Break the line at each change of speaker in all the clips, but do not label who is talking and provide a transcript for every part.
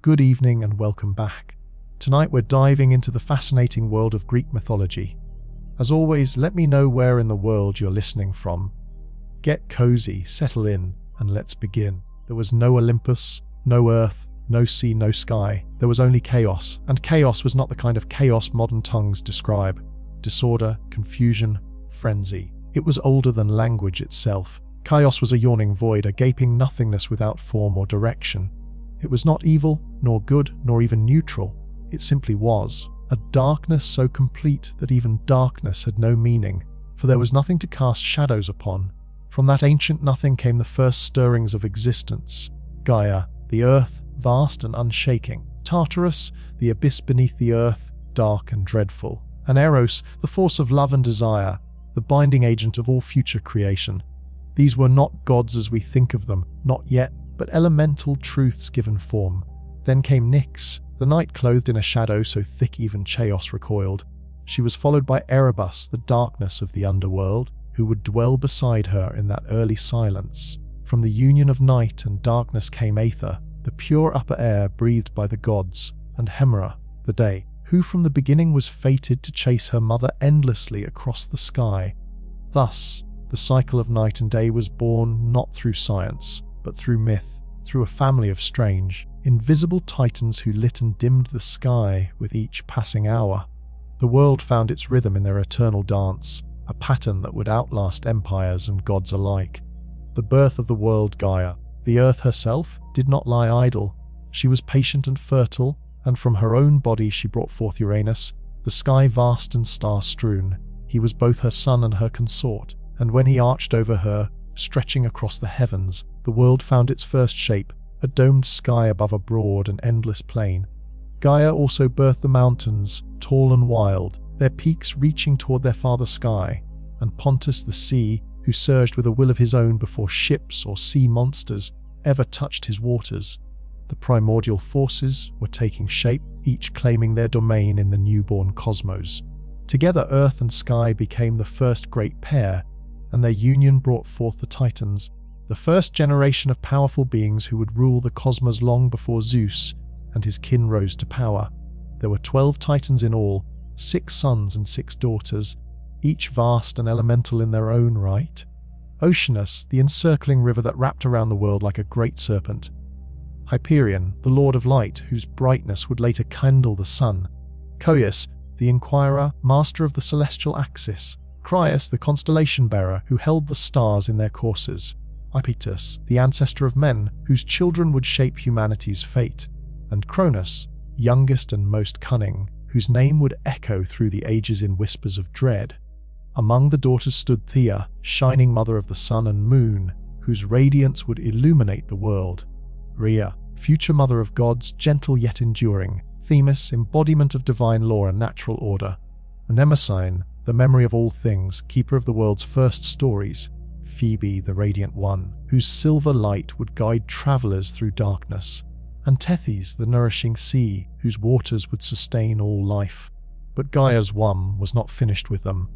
Good evening and welcome back. Tonight we're diving into the fascinating world of Greek mythology. As always, let me know where in the world you're listening from. Get cozy, settle in, and let's begin. There was no Olympus, no earth, no sea, no sky. There was only chaos, and chaos was not the kind of chaos modern tongues describe. Disorder, confusion, frenzy. It was older than language itself. Chaos was a yawning void, a gaping nothingness without form or direction. It was not evil, nor good, nor even neutral. It simply was. A darkness so complete that even darkness had no meaning, for there was nothing to cast shadows upon. From that ancient nothing came the first stirrings of existence. Gaia, the earth, vast and unshaking. Tartarus, the abyss beneath the earth, dark and dreadful. And Eros, the force of love and desire, the binding agent of all future creation. These were not gods as we think of them, not yet, but elemental truths given form. Then came Nyx, the night clothed in a shadow so thick even Chaos recoiled. She was followed by Erebus, the darkness of the underworld, who would dwell beside her in that early silence. From the union of night and darkness came Aether, the pure upper air breathed by the gods, and Hera, the day, who from the beginning was fated to chase her mother endlessly across the sky. Thus, the cycle of night and day was born not through science, but through myth, through a family of strange, invisible titans who lit and dimmed the sky with each passing hour. The world found its rhythm in their eternal dance, a pattern that would outlast empires and gods alike. The birth of the world Gaia, the earth herself, did not lie idle. She was patient and fertile, and from her own body she brought forth Uranus, the sky vast and star-strewn. He was both her son and her consort, and when he arched over her, stretching across the heavens, the world found its first shape, a domed sky above a broad and endless plain. Gaia also birthed the mountains, tall and wild, their peaks reaching toward their father sky, and Pontus the sea, who surged with a will of his own before ships or sea monsters ever touched his waters. The primordial forces were taking shape, each claiming their domain in the newborn cosmos. Together earth and sky became the first great pair, and their union brought forth the Titans, the first generation of powerful beings who would rule the cosmos long before Zeus and his kin rose to power. There were 12 Titans in all, 6 sons and 6 daughters, each vast and elemental in their own right. Oceanus, the encircling river that wrapped around the world like a great serpent. Hyperion, the lord of light, whose brightness would later kindle the sun. Coeus, the inquirer, master of the celestial axis. Crius, the constellation-bearer, who held the stars in their courses. Iapetus, the ancestor of men, whose children would shape humanity's fate. And Cronus, youngest and most cunning, whose name would echo through the ages in whispers of dread. Among the daughters stood Thea, shining mother of the sun and moon, whose radiance would illuminate the world. Rhea, future mother of gods, gentle yet enduring. Themis, embodiment of divine law and natural order. Mnemosyne, the memory of all things, keeper of the world's first stories. Phoebe, the radiant one, whose silver light would guide travelers through darkness. And Tethys, the nourishing sea, whose waters would sustain all life. But Gaia's womb was not finished with them.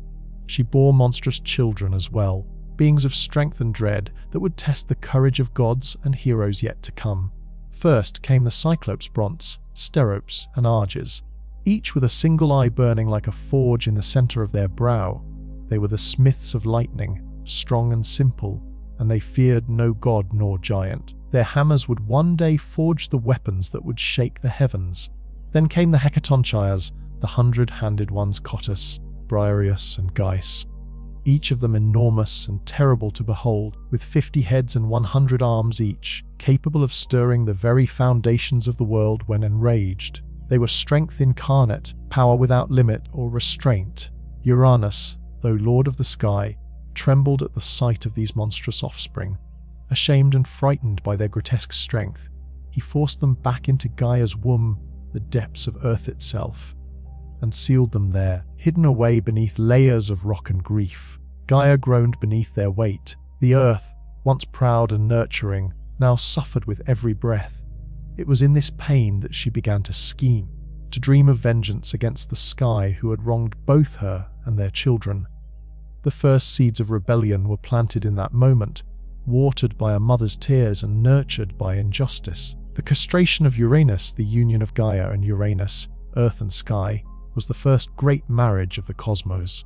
She bore monstrous children as well, beings of strength and dread that would test the courage of gods and heroes yet to come. First came the Cyclopes Brontes, Steropes, and Arges, each with a single eye burning like a forge in the center of their brow. They were the smiths of lightning, strong and simple, and they feared no god nor giant. Their hammers would one day forge the weapons that would shake the heavens. Then came the Hecatonchires, the 100-handed ones Cottus, Briareus, and Gais, each of them enormous and terrible to behold, with 50 heads and 100 arms each, capable of stirring the very foundations of the world when enraged. They were strength incarnate, power without limit or restraint. Uranus, though lord of the sky, trembled at the sight of these monstrous offspring. Ashamed and frightened by their grotesque strength, he forced them back into Gaia's womb, the depths of earth itself, and sealed them there, hidden away beneath layers of rock and grief. Gaia groaned beneath their weight. The earth, once proud and nurturing, now suffered with every breath. It was in this pain that she began to scheme, to dream of vengeance against the sky who had wronged both her and their children. The first seeds of rebellion were planted in that moment, watered by a mother's tears and nurtured by injustice. The castration of Uranus, the union of Gaia and Uranus, earth and sky, was the first great marriage of the cosmos.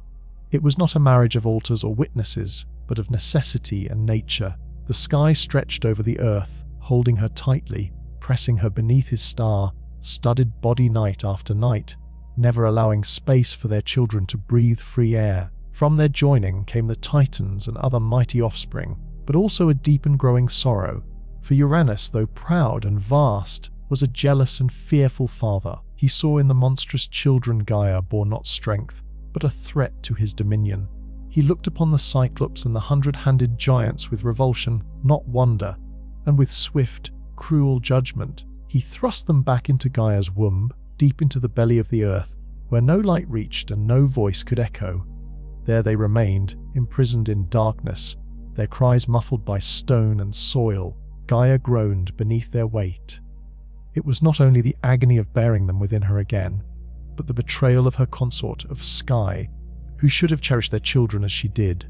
It was not a marriage of altars or witnesses, but of necessity and nature. The sky stretched over the earth, holding her tightly, pressing her beneath his star-studded body night after night, never allowing space for their children to breathe free air. From their joining came the Titans and other mighty offspring, but also a deep and growing sorrow. For Uranus, though proud and vast, was a jealous and fearful father. He saw in the monstrous children Gaia bore not strength, but a threat to his dominion. He looked upon the Cyclops and the 100-handed giants with revulsion, not wonder, and with swift, cruel judgment, he thrust them back into Gaia's womb, deep into the belly of the earth, where no light reached and no voice could echo. There they remained, imprisoned in darkness, their cries muffled by stone and soil. Gaia groaned beneath their weight. It was not only the agony of bearing them within her again, but the betrayal of her consort of Sky, who should have cherished their children as she did.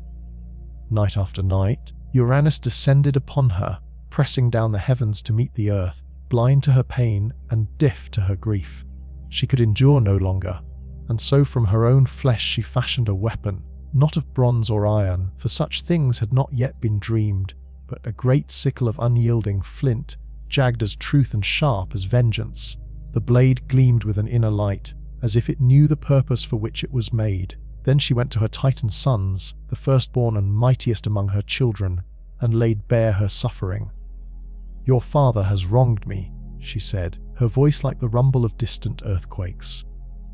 Night after night, Uranus descended upon her, pressing down the heavens to meet the earth, blind to her pain and deaf to her grief. She could endure no longer, and so from her own flesh she fashioned a weapon, not of bronze or iron, for such things had not yet been dreamed, but a great sickle of unyielding flint, jagged as truth and sharp as vengeance. The blade gleamed with an inner light, as if it knew the purpose for which it was made. Then she went to her Titan sons, the firstborn and mightiest among her children, and laid bare her suffering. "Your father has wronged me," she said, her voice like the rumble of distant earthquakes.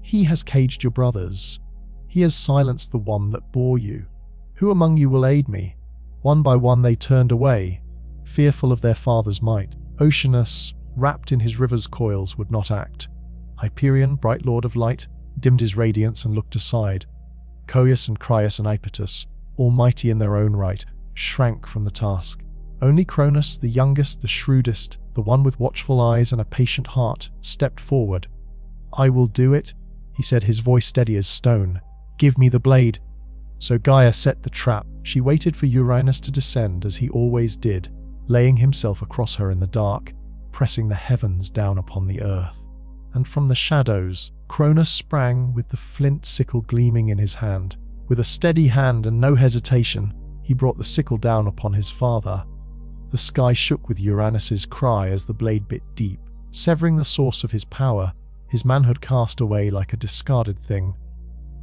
"He has caged your brothers. He has silenced the one that bore you. Who among you will aid me?" One by one they turned away, fearful of their father's might. Oceanus, wrapped in his river's coils, would not act. Hyperion, bright lord of light, dimmed his radiance and looked aside. Coeus and Crius and Iapetus, almighty in their own right, shrank from the task. Only Cronus, the youngest, the shrewdest, the one with watchful eyes and a patient heart, stepped forward. "I will do it," he said, his voice steady as stone. "Give me the blade." So Gaia set the trap. She waited for Uranus to descend as he always did, laying himself across her in the dark, pressing the heavens down upon the earth. And from the shadows, Cronus sprang with the flint sickle gleaming in his hand. With a steady hand and no hesitation, he brought the sickle down upon his father. The sky shook with Uranus's cry as the blade bit deep, severing the source of his power, his manhood cast away like a discarded thing.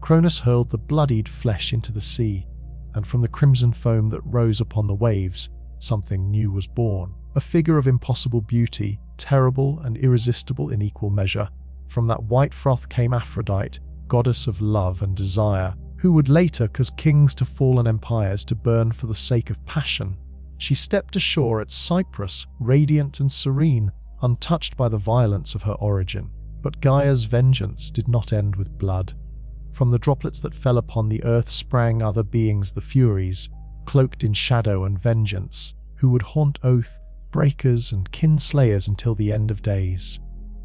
Cronus hurled the bloodied flesh into the sea, and from the crimson foam that rose upon the waves, something new was born. A figure of impossible beauty, terrible and irresistible in equal measure. From that white froth came Aphrodite, goddess of love and desire, who would later cause kings to fallen empires to burn for the sake of passion. She stepped ashore at Cyprus, radiant and serene, untouched by the violence of her origin. But Gaia's vengeance did not end with blood. From the droplets that fell upon the earth sprang other beings, the Furies, cloaked in shadow and vengeance, who would haunt oath breakers and kinslayers until the end of days.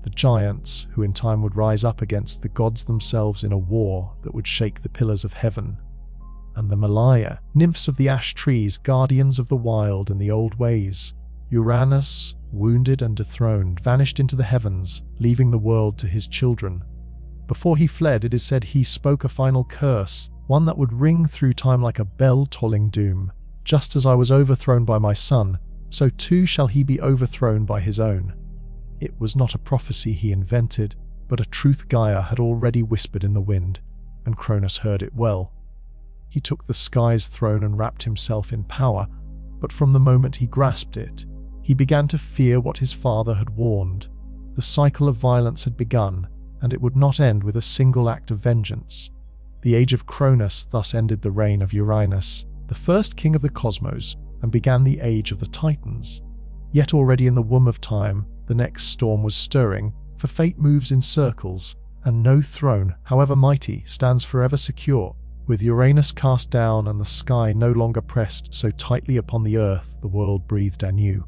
The giants, who in time would rise up against the gods themselves in a war that would shake the pillars of heaven. And the Malaya, nymphs of the ash trees, guardians of the wild and the old ways. Uranus, wounded and dethroned, vanished into the heavens, leaving the world to his children. Before he fled, it is said he spoke a final curse, one that would ring through time like a bell tolling doom. "Just as I was overthrown by my son, so too shall he be overthrown by his own." It was not a prophecy he invented, but a truth Gaia had already whispered in the wind, and Cronus heard it well. He took the sky's throne and wrapped himself in power, but from the moment he grasped it, he began to fear what his father had warned. The cycle of violence had begun, and it would not end with a single act of vengeance. The age of Cronus thus ended the reign of Uranus, the first king of the cosmos, and began the age of the Titans. Yet already in the womb of time, the next storm was stirring, for fate moves in circles, and no throne, however mighty, stands forever secure. With Uranus cast down and the sky no longer pressed so tightly upon the earth, the world breathed anew.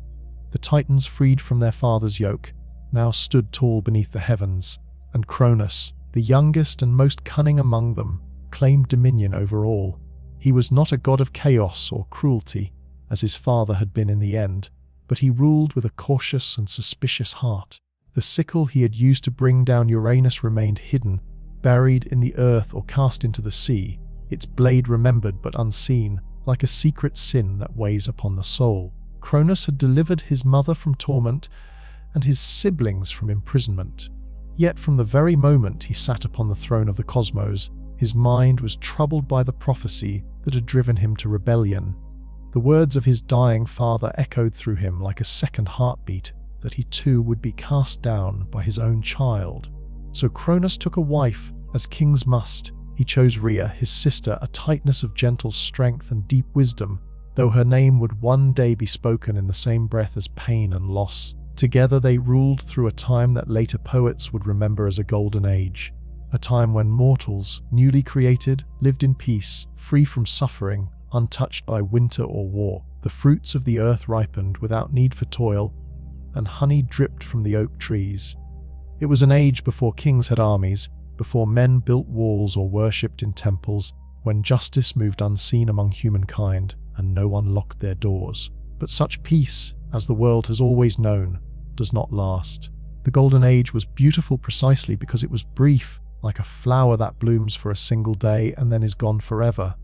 The Titans, freed from their father's yoke, now stood tall beneath the heavens, and Cronus, the youngest and most cunning among them, claimed dominion over all. He was not a god of chaos or cruelty, as his father had been in the end, but he ruled with a cautious and suspicious heart. The sickle he had used to bring down Uranus remained hidden, buried in the earth or cast into the sea, its blade remembered but unseen, like a secret sin that weighs upon the soul. Cronus had delivered his mother from torment and his siblings from imprisonment. Yet from the very moment he sat upon the throne of the cosmos, his mind was troubled by the prophecy that had driven him to rebellion. The words of his dying father echoed through him like a second heartbeat, that he too would be cast down by his own child. So Cronus took a wife, as kings must. He chose Rhea, his sister, a tightness of gentle strength and deep wisdom, though her name would one day be spoken in the same breath as pain and loss. Together they ruled through a time that later poets would remember as a golden age, a time when mortals, newly created, lived in peace, free from suffering, untouched by winter or war. The fruits of the earth ripened without need for toil, and honey dripped from the oak trees. It was an age before kings had armies, before men built walls or worshipped in temples, when justice moved unseen among humankind and no one locked their doors. But such peace, as the world has always known, does not last. The Golden Age was beautiful precisely because it was brief, like a flower that blooms for a single day and then is gone forever.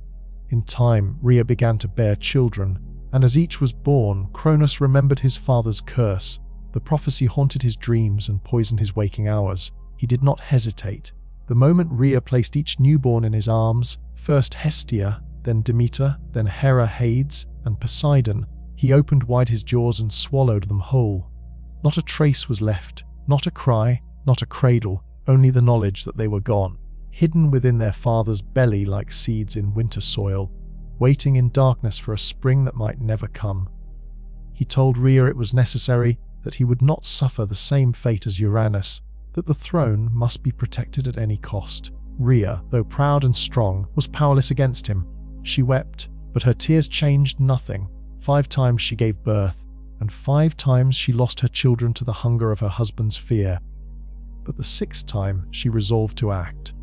In time, Rhea began to bear children, and as each was born, Cronus remembered his father's curse. The prophecy haunted his dreams and poisoned his waking hours. He did not hesitate. The moment Rhea placed each newborn in his arms, first Hestia, then Demeter, then Hera, Hades, and Poseidon, he opened wide his jaws and swallowed them whole. Not a trace was left, not a cry, not a cradle, only the knowledge that they were gone, hidden within their father's belly like seeds in winter soil, waiting in darkness for a spring that might never come. He told Rhea it was necessary, that he would not suffer the same fate as Uranus, that the throne must be protected at any cost. Rhea, though proud and strong, was powerless against him. She wept, but her tears changed nothing. 5 times she gave birth, and 5 times she lost her children to the hunger of her husband's fear. But the 6th time she resolved to act.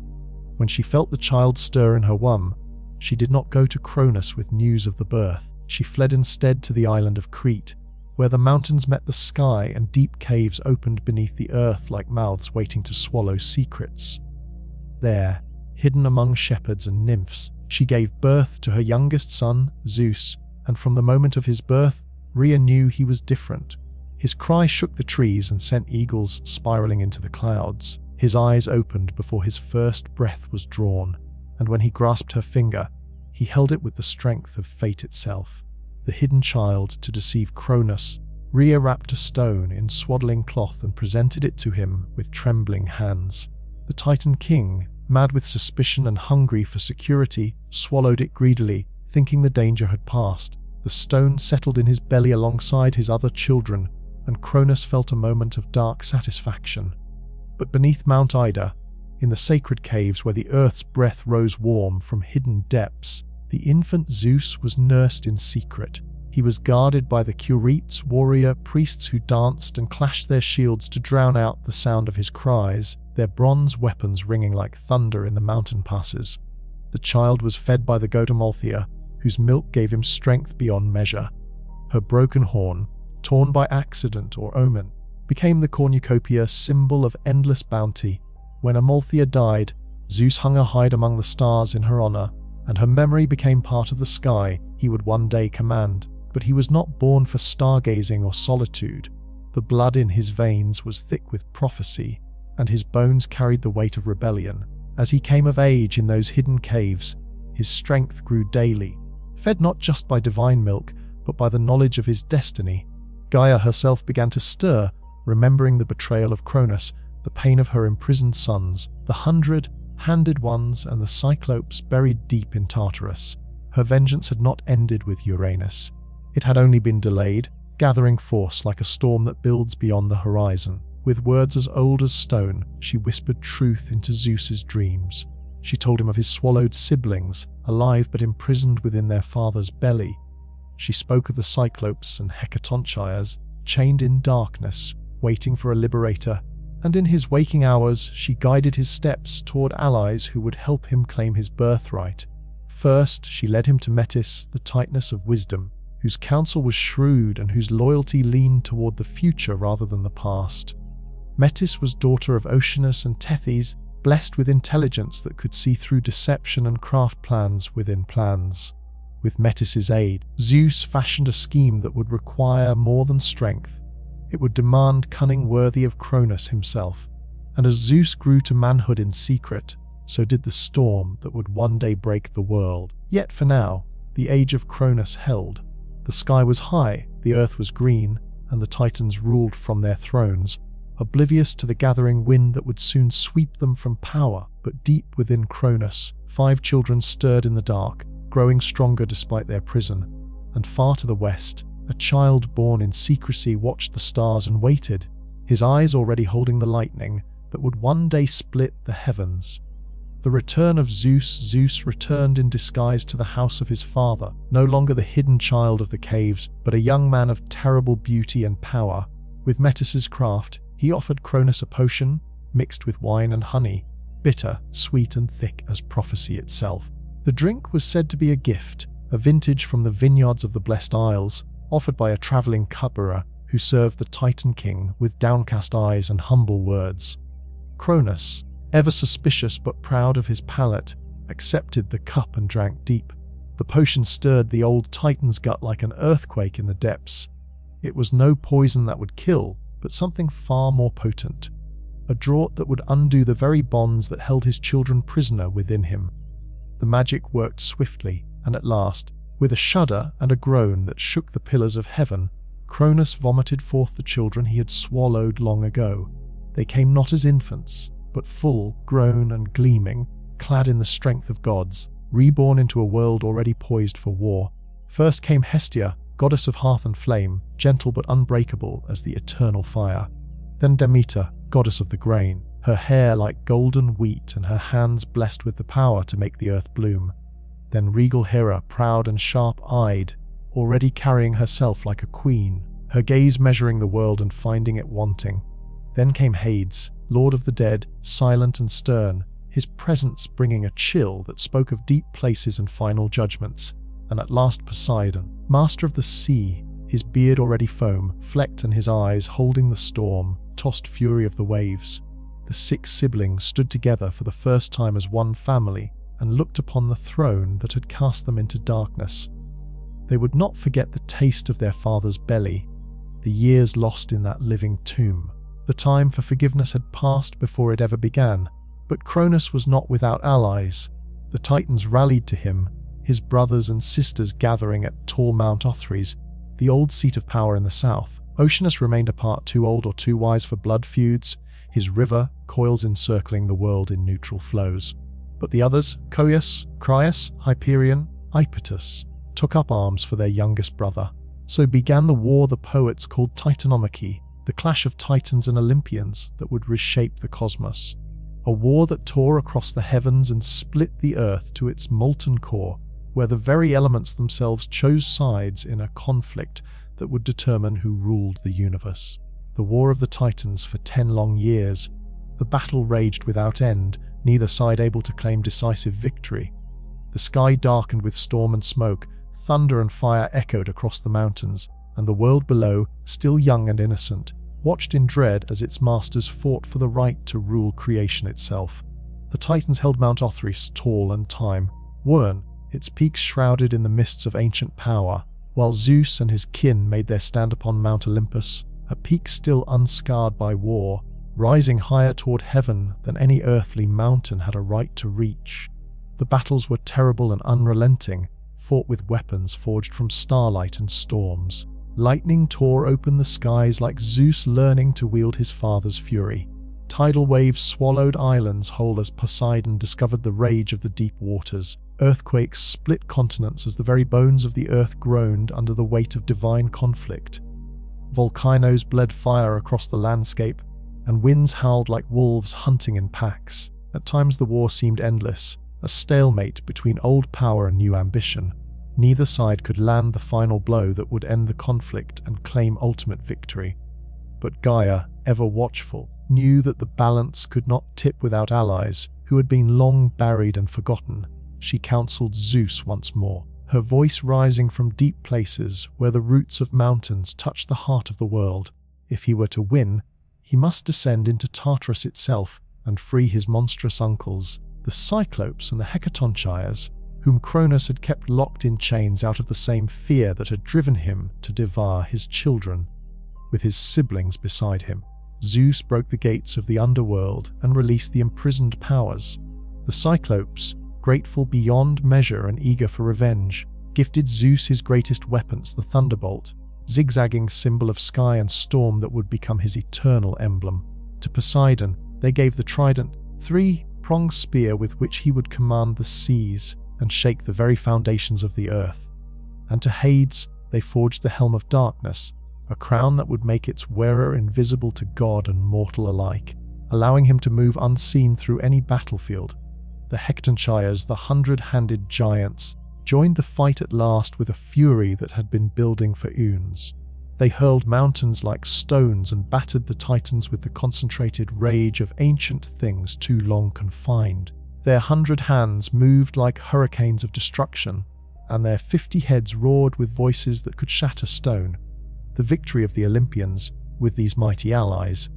When she felt the child stir in her womb, she did not go to Cronus with news of the birth. She fled instead to the island of Crete, where the mountains met the sky and deep caves opened beneath the earth like mouths waiting to swallow secrets. There, hidden among shepherds and nymphs, she gave birth to her youngest son, Zeus, and from the moment of his birth, Rhea knew he was different. His cry shook the trees and sent eagles spiraling into the clouds. His eyes opened before his first breath was drawn, and when he grasped her finger, he held it with the strength of fate itself. The hidden child to deceive Cronus, Rhea wrapped a stone in swaddling cloth and presented it to him with trembling hands. The Titan king, mad with suspicion and hungry for security, swallowed it greedily, thinking the danger had passed. The stone settled in his belly alongside his other children, and Cronus felt a moment of dark satisfaction. But beneath Mount Ida, in the sacred caves where the earth's breath rose warm from hidden depths, the infant Zeus was nursed in secret. He was guarded by the Curetes, warrior priests who danced and clashed their shields to drown out the sound of his cries, their bronze weapons ringing like thunder in the mountain passes. The child was fed by the goat Amalthea, whose milk gave him strength beyond measure. Her broken horn, torn by accident or omen, became the cornucopia, symbol of endless bounty. When Amalthea died, Zeus hung her hide among the stars in her honor, and her memory became part of the sky he would one day command. But he was not born for stargazing or solitude. The blood in his veins was thick with prophecy, and his bones carried the weight of rebellion. As he came of age in those hidden caves, his strength grew daily, fed not just by divine milk, but by the knowledge of his destiny. Gaia herself began to stir, remembering the betrayal of Cronus, the pain of her imprisoned sons, the 100-handed ones, and the Cyclopes buried deep in Tartarus. Her vengeance had not ended with Uranus. It had only been delayed, gathering force like a storm that builds beyond the horizon. With words as old as stone, she whispered truth into Zeus's dreams. She told him of his swallowed siblings, alive but imprisoned within their father's belly. She spoke of the Cyclopes and Hecatonchires, chained in darkness, waiting for a liberator, and in his waking hours she guided his steps toward allies who would help him claim his birthright. First, she led him to Metis, the tightness of wisdom. whose counsel was shrewd and whose loyalty leaned toward the future rather than the past. Metis was daughter of Oceanus and Tethys, blessed with intelligence that could see through deception and craft plans within plans. With Metis's aid, Zeus fashioned a scheme that would require more than strength. It would demand cunning worthy of Cronus himself. And as Zeus grew to manhood in secret, so did the storm that would one day break the world. Yet for now, the age of Cronus held. The sky was high, the earth was green, and the Titans ruled from their thrones, oblivious to the gathering wind that would soon sweep them from power. But deep within Cronus, 5 children stirred in the dark, growing stronger despite their prison. And far to the west, a child born in secrecy watched the stars and waited, his eyes already holding the lightning that would one day split the heavens. The return of Zeus returned in disguise to the house of his father, no longer the hidden child of the caves, but a young man of terrible beauty and power. With Metis's craft, he offered Cronus a potion, mixed with wine and honey, bitter, sweet and thick as prophecy itself. The drink was said to be a gift, a vintage from the vineyards of the Blessed Isles, offered by a traveling cupbearer who served the Titan king with downcast eyes and humble words. Cronus, ever suspicious but proud of his palate, accepted the cup and drank deep. The potion stirred the old Titan's gut like an earthquake in the depths. It was no poison that would kill, but something far more potent. A draught that would undo the very bonds that held his children prisoner within him. The magic worked swiftly, and at last, with a shudder and a groan that shook the pillars of heaven, Cronus vomited forth the children he had swallowed long ago. They came not as infants, but full, grown and gleaming, clad in the strength of gods, reborn into a world already poised for war. First came Hestia, goddess of hearth and flame, gentle but unbreakable as the eternal fire. Then Demeter, goddess of the grain, her hair like golden wheat and her hands blessed with the power to make the earth bloom. Then regal Hera, proud and sharp-eyed, already carrying herself like a queen, her gaze measuring the world and finding it wanting. Then came Hades, lord of the dead, silent and stern, his presence bringing a chill that spoke of deep places and final judgments. And at last Poseidon, master of the sea, his beard already foam, flecked and his eyes holding the storm, tossed fury of the waves. The 6 siblings stood together for the first time as one family and looked upon the throne that had cast them into darkness. They would not forget the taste of their father's belly, the years lost in that living tomb. The time for forgiveness had passed before it ever began, but Cronus was not without allies. The Titans rallied to him, his brothers and sisters gathering at tall Mount Othrys, the old seat of power in the south. Oceanus remained apart, too old or too wise for blood feuds, his river, coils encircling the world in neutral flows. But the others, Coeus, Crius, Hyperion, Iapetus, took up arms for their youngest brother. So began the war the poets called Titanomachy, the clash of Titans and Olympians that would reshape the cosmos. A war that tore across the heavens and split the earth to its molten core, where the very elements themselves chose sides in a conflict that would determine who ruled the universe. The War of the Titans for 10 long years. The battle raged without end, neither side able to claim decisive victory. The sky darkened with storm and smoke, thunder and fire echoed across the mountains, and the world below, still young and innocent, watched in dread as its masters fought for the right to rule creation itself. The Titans held Mount Othrys tall and time, worn, its peaks shrouded in the mists of ancient power, while Zeus and his kin made their stand upon Mount Olympus, a peak still unscarred by war, rising higher toward heaven than any earthly mountain had a right to reach. The battles were terrible and unrelenting, fought with weapons forged from starlight and storms. Lightning tore open the skies like Zeus learning to wield his father's fury. Tidal waves swallowed islands whole as Poseidon discovered the rage of the deep waters. Earthquakes split continents as the very bones of the earth groaned under the weight of divine conflict. Volcanoes bled fire across the landscape, and winds howled like wolves hunting in packs. At times the war seemed endless, a stalemate between old power and new ambition. Neither side could land the final blow that would end the conflict and claim ultimate victory. But Gaia, ever watchful, knew that the balance could not tip without allies who had been long buried and forgotten. She counseled Zeus once more, her voice rising from deep places where the roots of mountains touch the heart of the world. If he were to win, he must descend into Tartarus itself and free his monstrous uncles, the Cyclopes and the Hecatonchires, whom Cronus had kept locked in chains out of the same fear that had driven him to devour his children. With his siblings beside him, Zeus broke the gates of the underworld and released the imprisoned powers. The Cyclopes, grateful beyond measure and eager for revenge, gifted Zeus his greatest weapons, the thunderbolt, zigzagging symbol of sky and storm that would become his eternal emblem. To Poseidon, they gave the trident, three-pronged spear with which he would command the seas and shake the very foundations of the earth. And to Hades, they forged the helm of darkness, a crown that would make its wearer invisible to god and mortal alike, allowing him to move unseen through any battlefield. The Hecatonchires, the 100-handed giants, joined the fight at last with a fury that had been building for eons. They hurled mountains like stones and battered the Titans with the concentrated rage of ancient things too long confined. Their 100 hands moved like hurricanes of destruction, and their 50 heads roared with voices that could shatter stone. The victory of the Olympians, with these mighty allies,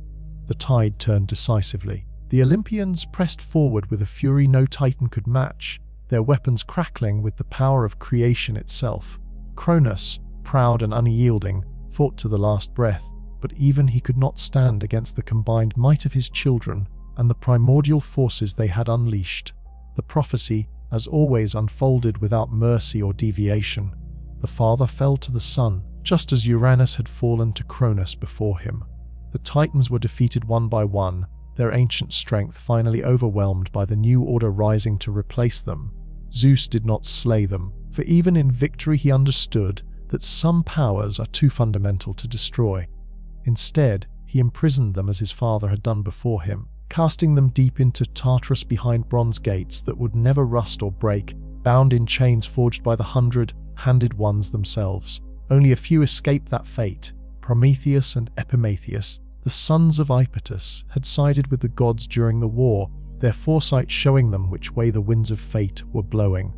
the tide turned decisively. The Olympians pressed forward with a fury no Titan could match, their weapons crackling with the power of creation itself. Cronus, proud and unyielding, fought to the last breath, but even he could not stand against the combined might of his children and the primordial forces they had unleashed. The prophecy, as always, unfolded without mercy or deviation. The father fell to the son, just as Uranus had fallen to Cronus before him. The Titans were defeated one by one, their ancient strength finally overwhelmed by the new order rising to replace them. Zeus did not slay them, for even in victory he understood that some powers are too fundamental to destroy. Instead, he imprisoned them as his father had done before him, casting them deep into Tartarus behind bronze gates that would never rust or break, bound in chains forged by the 100-handed ones themselves. Only a few escaped that fate. Prometheus and Epimetheus, the sons of Iapetus, had sided with the gods during the war, their foresight showing them which way the winds of fate were blowing.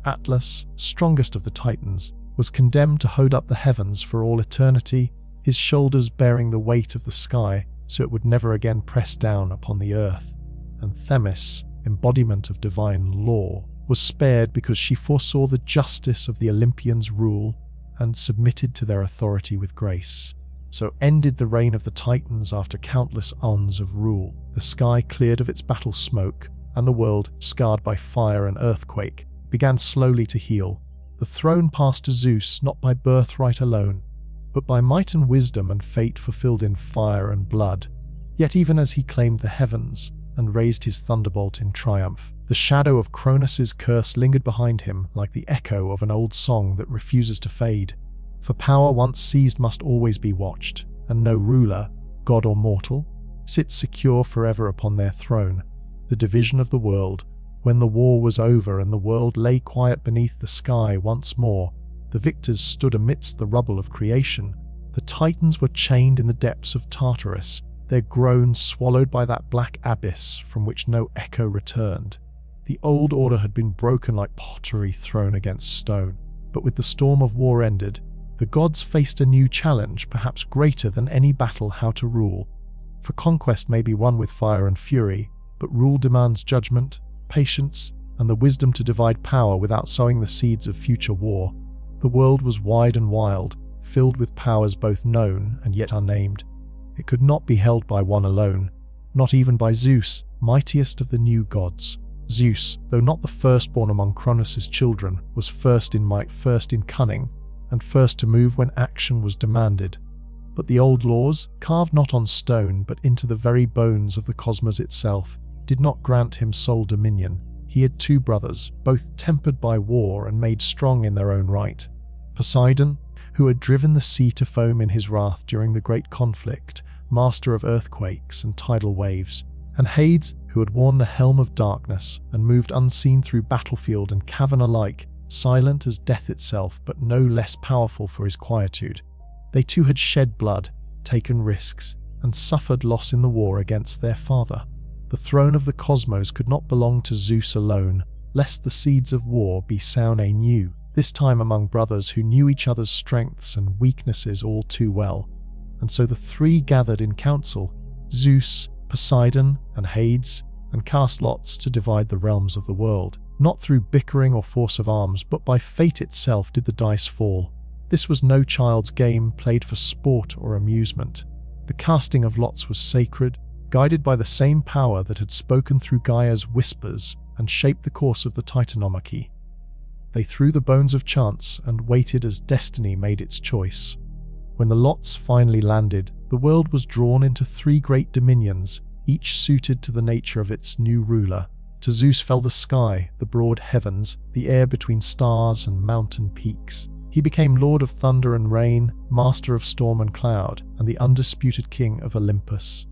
Atlas, strongest of the Titans, was condemned to hold up the heavens for all eternity, his shoulders bearing the weight of the sky so it would never again press down upon the earth. And Themis, embodiment of divine law, was spared because she foresaw the justice of the Olympians' rule and submitted to their authority with grace. So ended the reign of the Titans after countless aeons of rule. The sky cleared of its battle smoke, and the world, scarred by fire and earthquake, began slowly to heal. The throne passed to Zeus not by birthright alone, but by might and wisdom and fate fulfilled in fire and blood. Yet even as he claimed the heavens and raised his thunderbolt in triumph, the shadow of Cronus's curse lingered behind him like the echo of an old song that refuses to fade. For power once seized must always be watched, and no ruler, god or mortal, sits secure forever upon their throne. The division of the world, when the war was over and the world lay quiet beneath the sky once more, the victors stood amidst the rubble of creation. The Titans were chained in the depths of Tartarus, their groans swallowed by that black abyss from which no echo returned. The old order had been broken like pottery thrown against stone, but with the storm of war ended, the gods faced a new challenge, perhaps greater than any battle: how to rule. For conquest may be won with fire and fury, but rule demands judgment, patience, and the wisdom to divide power without sowing the seeds of future war. The world was wide and wild, filled with powers both known and yet unnamed. It could not be held by one alone, not even by Zeus, mightiest of the new gods. Zeus, though not the firstborn among Cronus's children, was first in might, first in cunning, and first to move when action was demanded. But the old laws, carved not on stone but into the very bones of the cosmos itself, did not grant him sole dominion. He had two brothers, both tempered by war and made strong in their own right. Poseidon, who had driven the sea to foam in his wrath during the great conflict, master of earthquakes and tidal waves, and Hades, who had worn the helm of darkness and moved unseen through battlefield and cavern alike, silent as death itself but no less powerful for his quietude. They too had shed blood, taken risks, and suffered loss in the war against their father. The throne of the cosmos could not belong to Zeus alone, lest the seeds of war be sown anew. this time among brothers who knew each other's strengths and weaknesses all too well. And so the three gathered in council, Zeus, Poseidon, and Hades, and cast lots to divide the realms of the world. Not through bickering or force of arms, but by fate itself did the dice fall. This was no child's game played for sport or amusement. The casting of lots was sacred, guided by the same power that had spoken through Gaia's whispers and shaped the course of the Titanomachy. They threw the bones of chance and waited as destiny made its choice. When the lots finally landed, the world was drawn into three great dominions, each suited to the nature of its new ruler. To Zeus fell the sky, the broad heavens, the air between stars and mountain peaks. He became lord of thunder and rain, master of storm and cloud, and the undisputed king of Olympus.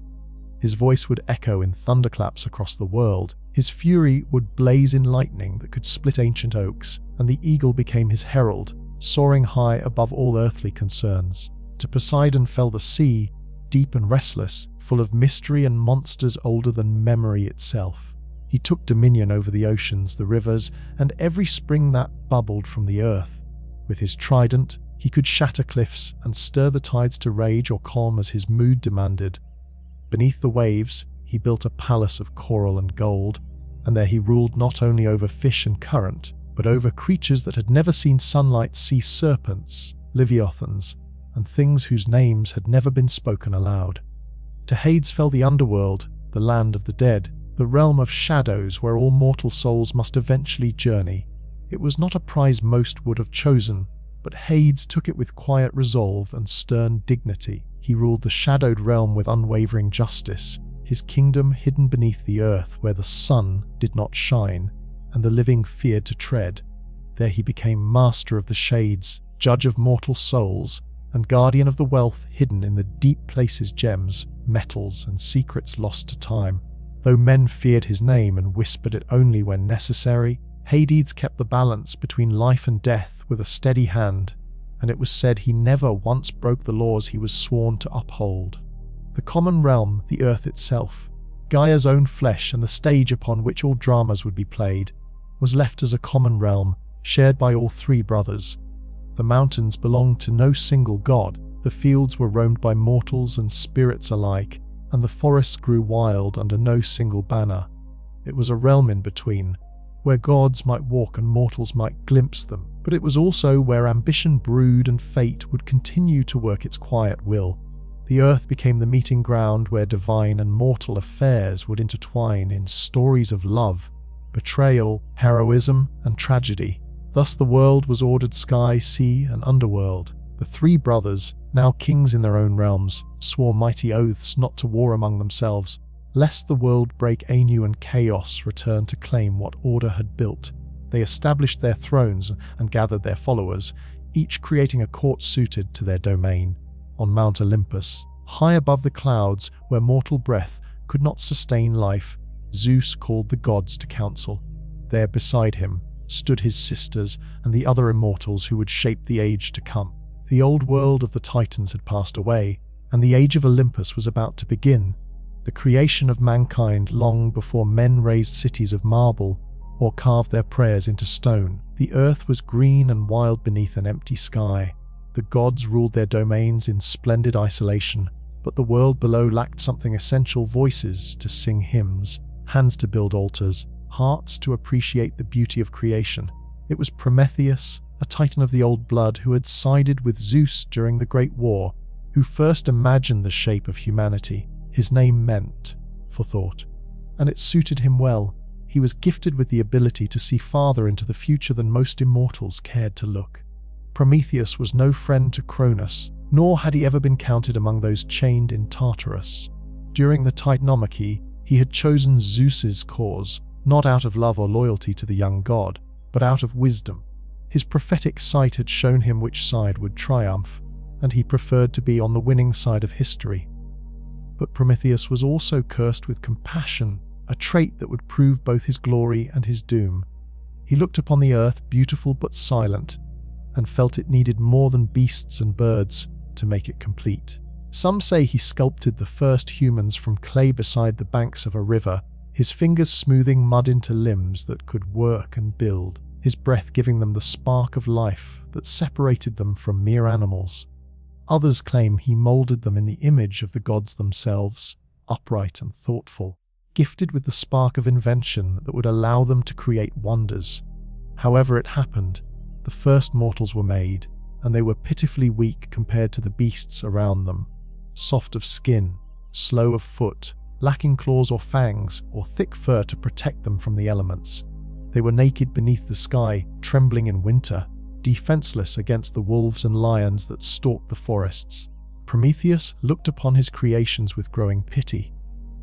His voice would echo in thunderclaps across the world. His fury would blaze in lightning that could split ancient oaks, and the eagle became his herald, soaring high above all earthly concerns. To Poseidon fell the sea, deep and restless, full of mystery and monsters older than memory itself. He took dominion over the oceans, the rivers, and every spring that bubbled from the earth. With his trident, he could shatter cliffs and stir the tides to rage or calm as his mood demanded. Beneath the waves, he built a palace of coral and gold, and there he ruled not only over fish and current, but over creatures that had never seen sunlight, sea serpents, leviathans, and things whose names had never been spoken aloud. To Hades fell the underworld, the land of the dead, the realm of shadows where all mortal souls must eventually journey. It was not a prize most would have chosen, but Hades took it with quiet resolve and stern dignity. He ruled the shadowed realm with unwavering justice, his kingdom hidden beneath the earth where the sun did not shine and the living feared to tread. There he became master of the shades, judge of mortal souls, and guardian of the wealth hidden in the deep places, gems, metals, and secrets lost to time. Though men feared his name and whispered it only when necessary, Hades kept the balance between life and death with a steady hand, and it was said he never once broke the laws he was sworn to uphold. The common realm, the earth itself, Gaia's own flesh and the stage upon which all dramas would be played, was left as a common realm, shared by all three brothers. The mountains belonged to no single god, the fields were roamed by mortals and spirits alike, and the forests grew wild under no single banner. It was a realm in between, where gods might walk and mortals might glimpse them, but it was also where ambition brewed and fate would continue to work its quiet will. The earth became the meeting ground where divine and mortal affairs would intertwine in stories of love, betrayal, heroism, and tragedy. Thus the world was ordered sky, sea, and underworld. The three brothers, now kings in their own realms, swore mighty oaths not to war among themselves, lest the world break anew and chaos return to claim what order had built. They established their thrones and gathered their followers, each creating a court suited to their domain. On Mount Olympus, high above the clouds where mortal breath could not sustain life, Zeus called the gods to council. There beside him stood his sisters and the other immortals who would shape the age to come. The old world of the Titans had passed away, and the age of Olympus was about to begin, the creation of mankind long before men raised cities of marble or carved their prayers into stone. The earth was green and wild beneath an empty sky. The gods ruled their domains in splendid isolation, but the world below lacked something essential: voices to sing hymns, hands to build altars, hearts to appreciate the beauty of creation. It was Prometheus, a titan of the old blood who had sided with Zeus during the Great War, who first imagined the shape of humanity. His name meant forethought, and it suited him well. He was gifted with the ability to see farther into the future than most immortals cared to look. Prometheus was no friend to Cronus, nor had he ever been counted among those chained in Tartarus. During the Titanomachy, he had chosen Zeus's cause, not out of love or loyalty to the young god, but out of wisdom. His prophetic sight had shown him which side would triumph, and he preferred to be on the winning side of history. But Prometheus was also cursed with compassion, a trait that would prove both his glory and his doom. He looked upon the earth, beautiful but silent, and felt it needed more than beasts and birds to make it complete. Some say he sculpted the first humans from clay beside the banks of a river, his fingers smoothing mud into limbs that could work and build. his breath giving them the spark of life that separated them from mere animals. Others claim he molded them in the image of the gods themselves, upright and thoughtful, gifted with the spark of invention that would allow them to create wonders. However it happened, the first mortals were made, and they were pitifully weak compared to the beasts around them. Soft of skin, slow of foot, lacking claws or fangs, or thick fur to protect them from the elements. They were naked beneath the sky, trembling in winter, defenseless against the wolves and lions that stalked the forests. Prometheus looked upon his creations with growing pity.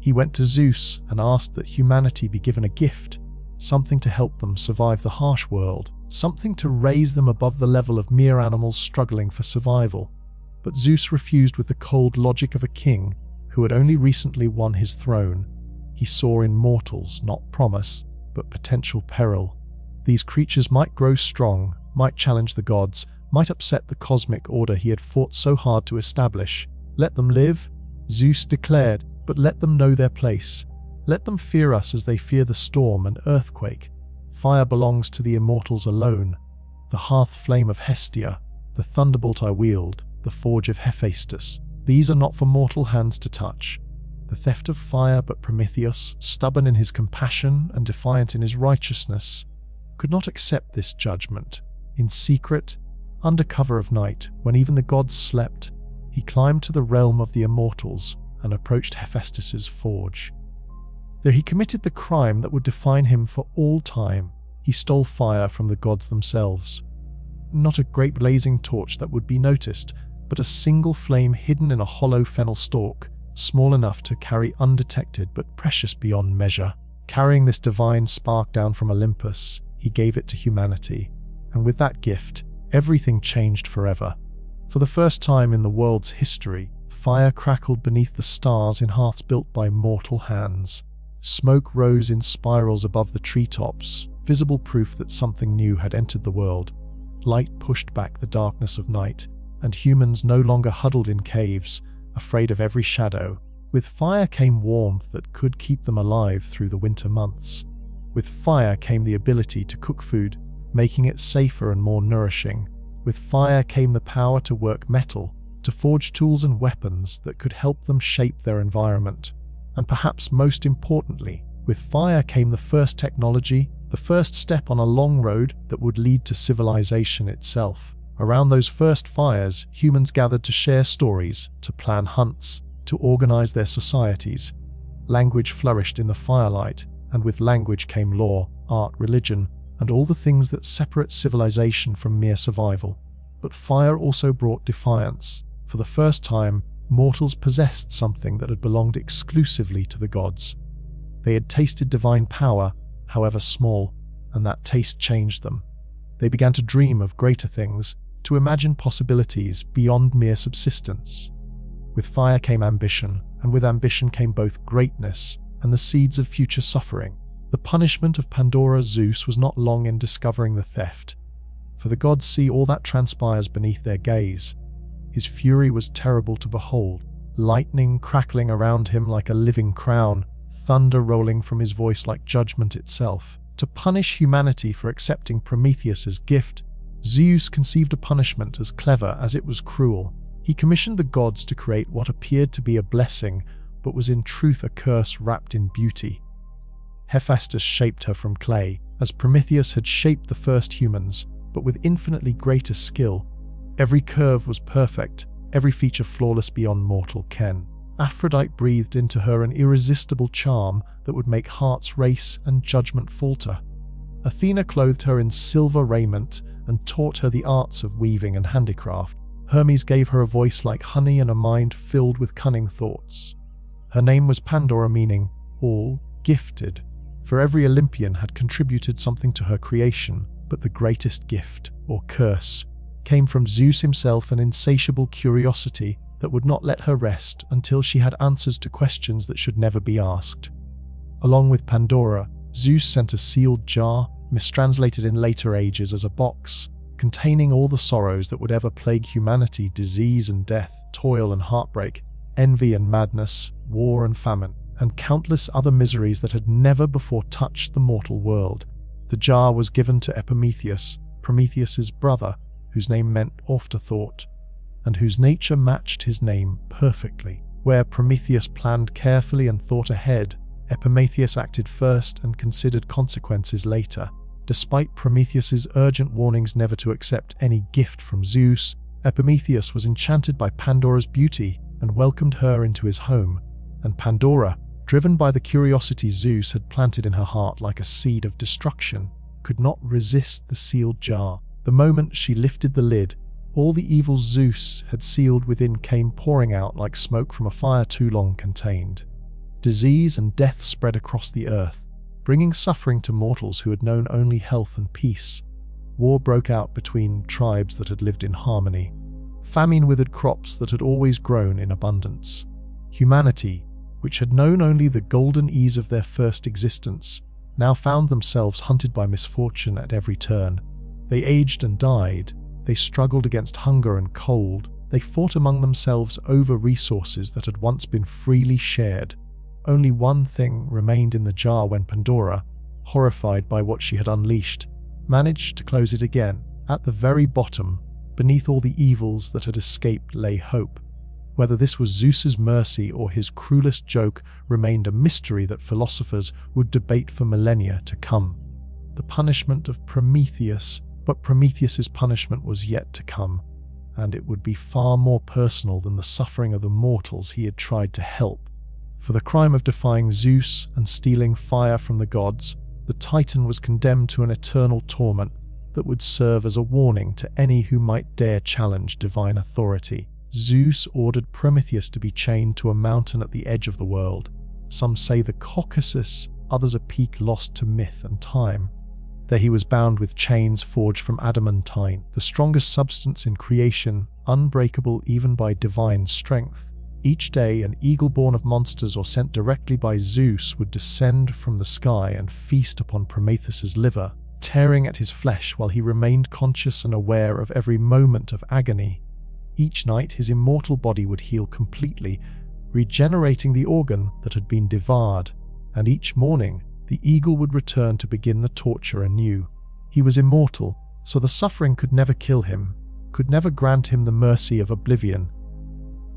He went to Zeus and asked that humanity be given a gift, something to help them survive the harsh world, something to raise them above the level of mere animals struggling for survival. But Zeus refused with the cold logic of a king who had only recently won his throne. He saw in mortals not promise, but potential peril. These creatures might grow strong, might challenge the gods, might upset the cosmic order he had fought so hard to establish. Let them live, Zeus declared, but let them know their place. Let them fear us as they fear the storm and earthquake. Fire belongs to the immortals alone. The hearth flame of Hestia, the thunderbolt I wield, the forge of Hephaestus. These are not for mortal hands to touch. The theft of fire, but Prometheus, stubborn in his compassion and defiant in his righteousness, could not accept this judgment. In secret, under cover of night, when even the gods slept, he climbed to the realm of the immortals and approached Hephaestus's forge. There he committed the crime that would define him for all time. He stole fire from the gods themselves. Not a great blazing torch that would be noticed, but a single flame hidden in a hollow fennel stalk, small enough to carry undetected but precious beyond measure. Carrying this divine spark down from Olympus, he gave it to humanity, and with that gift, everything changed forever. For the first time in the world's history, fire crackled beneath the stars in hearths built by mortal hands. Smoke rose in spirals above the treetops, visible proof that something new had entered the world. Light pushed back the darkness of night, and humans no longer huddled in caves, afraid of every shadow. With fire came warmth that could keep them alive through the winter months. With fire came the ability to cook food, making it safer and more nourishing. With fire came the power to work metal, to forge tools and weapons that could help them shape their environment. And perhaps most importantly, with fire came the first technology, the first step on a long road that would lead to civilization itself. Around those first fires, humans gathered to share stories, to plan hunts, to organize their societies. Language flourished in the firelight, and with language came law, art, religion, and all the things that separate civilization from mere survival. But fire also brought defiance. For the first time, mortals possessed something that had belonged exclusively to the gods. They had tasted divine power, however small, and that taste changed them. They began to dream of greater things, to imagine possibilities beyond mere subsistence. With fire came ambition, and with ambition came both greatness and the seeds of future suffering. The punishment of Pandora Zeus was not long in discovering the theft, for the gods see all that transpires beneath their gaze. His fury was terrible to behold, lightning crackling around him like a living crown, thunder rolling from his voice like judgment itself. To punish humanity for accepting Prometheus's gift, Zeus conceived a punishment as clever as it was cruel. He commissioned the gods to create what appeared to be a blessing, but was in truth a curse wrapped in beauty. Hephaestus shaped her from clay, as Prometheus had shaped the first humans, but with infinitely greater skill. Every curve was perfect, every feature flawless beyond mortal ken. Aphrodite breathed into her an irresistible charm that would make hearts race and judgment falter. Athena clothed her in silver raiment and taught her the arts of weaving and handicraft. Hermes gave her a voice like honey and a mind filled with cunning thoughts. Her name was Pandora, meaning all gifted, for every Olympian had contributed something to her creation, but the greatest gift, or curse, came from Zeus himself, an insatiable curiosity that would not let her rest until she had answers to questions that should never be asked. Along with Pandora, Zeus sent a sealed jar, mistranslated in later ages as a box, containing all the sorrows that would ever plague humanity: disease and death, toil and heartbreak, envy and madness, war and famine, and countless other miseries that had never before touched the mortal world. The jar was given to Epimetheus, Prometheus's brother, whose name meant afterthought, and whose nature matched his name perfectly. Where Prometheus planned carefully and thought ahead, Epimetheus acted first and considered consequences later. Despite Prometheus's urgent warnings never to accept any gift from Zeus, Epimetheus was enchanted by Pandora's beauty and welcomed her into his home. And Pandora, driven by the curiosity Zeus had planted in her heart like a seed of destruction, could not resist the sealed jar. The moment she lifted the lid, all the evil Zeus had sealed within came pouring out like smoke from a fire too long contained. Disease and death spread across the earth, bringing suffering to mortals who had known only health and peace. War broke out between tribes that had lived in harmony. Famine withered crops that had always grown in abundance. Humanity, which had known only the golden ease of their first existence, now found themselves hunted by misfortune at every turn. They aged and died. They struggled against hunger and cold. They fought among themselves over resources that had once been freely shared. Only one thing remained in the jar when Pandora, horrified by what she had unleashed, managed to close it again. At the very bottom, beneath all the evils that had escaped, lay hope. Whether this was Zeus's mercy or his cruelest joke remained a mystery that philosophers would debate for millennia to come. The punishment of Prometheus, but Prometheus's punishment was yet to come, and it would be far more personal than the suffering of the mortals he had tried to help. For the crime of defying Zeus and stealing fire from the gods, the Titan was condemned to an eternal torment that would serve as a warning to any who might dare challenge divine authority. Zeus ordered Prometheus to be chained to a mountain at the edge of the world. Some say the Caucasus, others a peak lost to myth and time. There he was bound with chains forged from adamantine, the strongest substance in creation, unbreakable even by divine strength. Each day an eagle born of monsters or sent directly by Zeus would descend from the sky and feast upon Prometheus's liver, tearing at his flesh while he remained conscious and aware of every moment of agony. Each night his immortal body would heal completely, regenerating the organ that had been devoured, and each morning the eagle would return to begin the torture anew. He was immortal, so the suffering could never kill him, could never grant him the mercy of oblivion.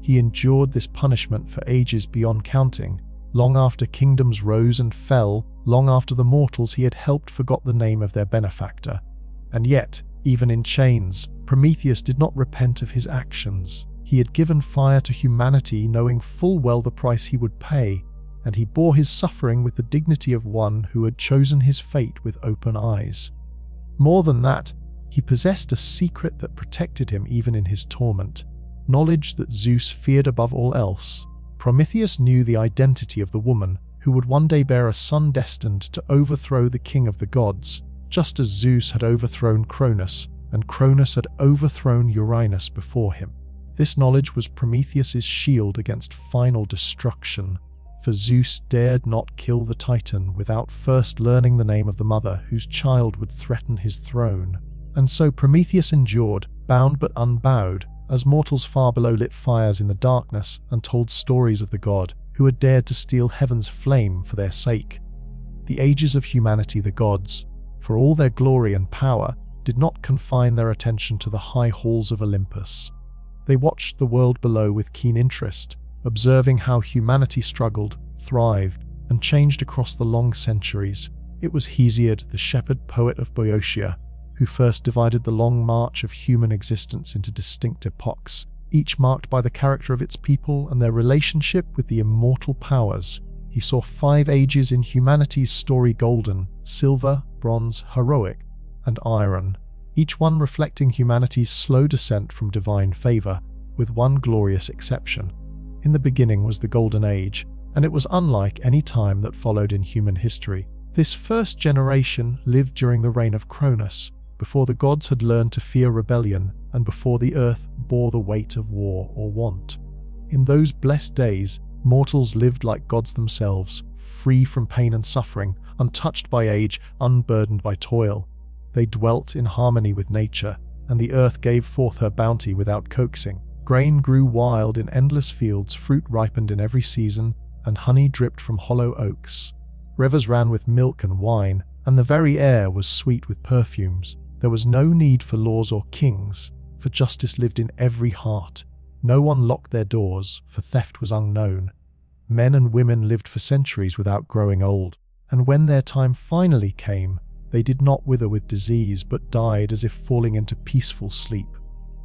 He endured this punishment for ages beyond counting, long after kingdoms rose and fell, long after the mortals he had helped forgot the name of their benefactor. And yet, even in chains, Prometheus did not repent of his actions. He had given fire to humanity, knowing full well the price he would pay, and he bore his suffering with the dignity of one who had chosen his fate with open eyes. More than that, he possessed a secret that protected him even in his torment, knowledge that Zeus feared above all else. Prometheus knew the identity of the woman who would one day bear a son destined to overthrow the king of the gods, just as Zeus had overthrown Cronus, and Cronus had overthrown Uranus before him. This knowledge was Prometheus's shield against final destruction, for Zeus dared not kill the Titan without first learning the name of the mother whose child would threaten his throne. And so Prometheus endured, bound but unbowed, as mortals far below lit fires in the darkness and told stories of the god who had dared to steal heaven's flame for their sake. The ages of humanity, the gods, for all their glory and power, did not confine their attention to the high halls of Olympus. They watched the world below with keen interest, observing how humanity struggled, thrived, and changed across the long centuries. It was Hesiod, the shepherd poet of Boeotia, who first divided the long march of human existence into distinct epochs, each marked by the character of its people and their relationship with the immortal powers. He saw 5 ages in humanity's story: golden, silver, bronze, heroic, and iron, each one reflecting humanity's slow descent from divine favor, with one glorious exception. In the beginning was the Golden Age, and it was unlike any time that followed in human history. This first generation lived during the reign of Cronus, before the gods had learned to fear rebellion and before the earth bore the weight of war or want. In those blessed days, mortals lived like gods themselves, free from pain and suffering, untouched by age, unburdened by toil. They dwelt in harmony with nature, and the earth gave forth her bounty without coaxing. Grain grew wild in endless fields, fruit ripened in every season, and honey dripped from hollow oaks. Rivers ran with milk and wine, and the very air was sweet with perfumes. There was no need for laws or kings, for justice lived in every heart. No one locked their doors, for theft was unknown. Men and women lived for centuries without growing old, and when their time finally came, they did not wither with disease but died as if falling into peaceful sleep.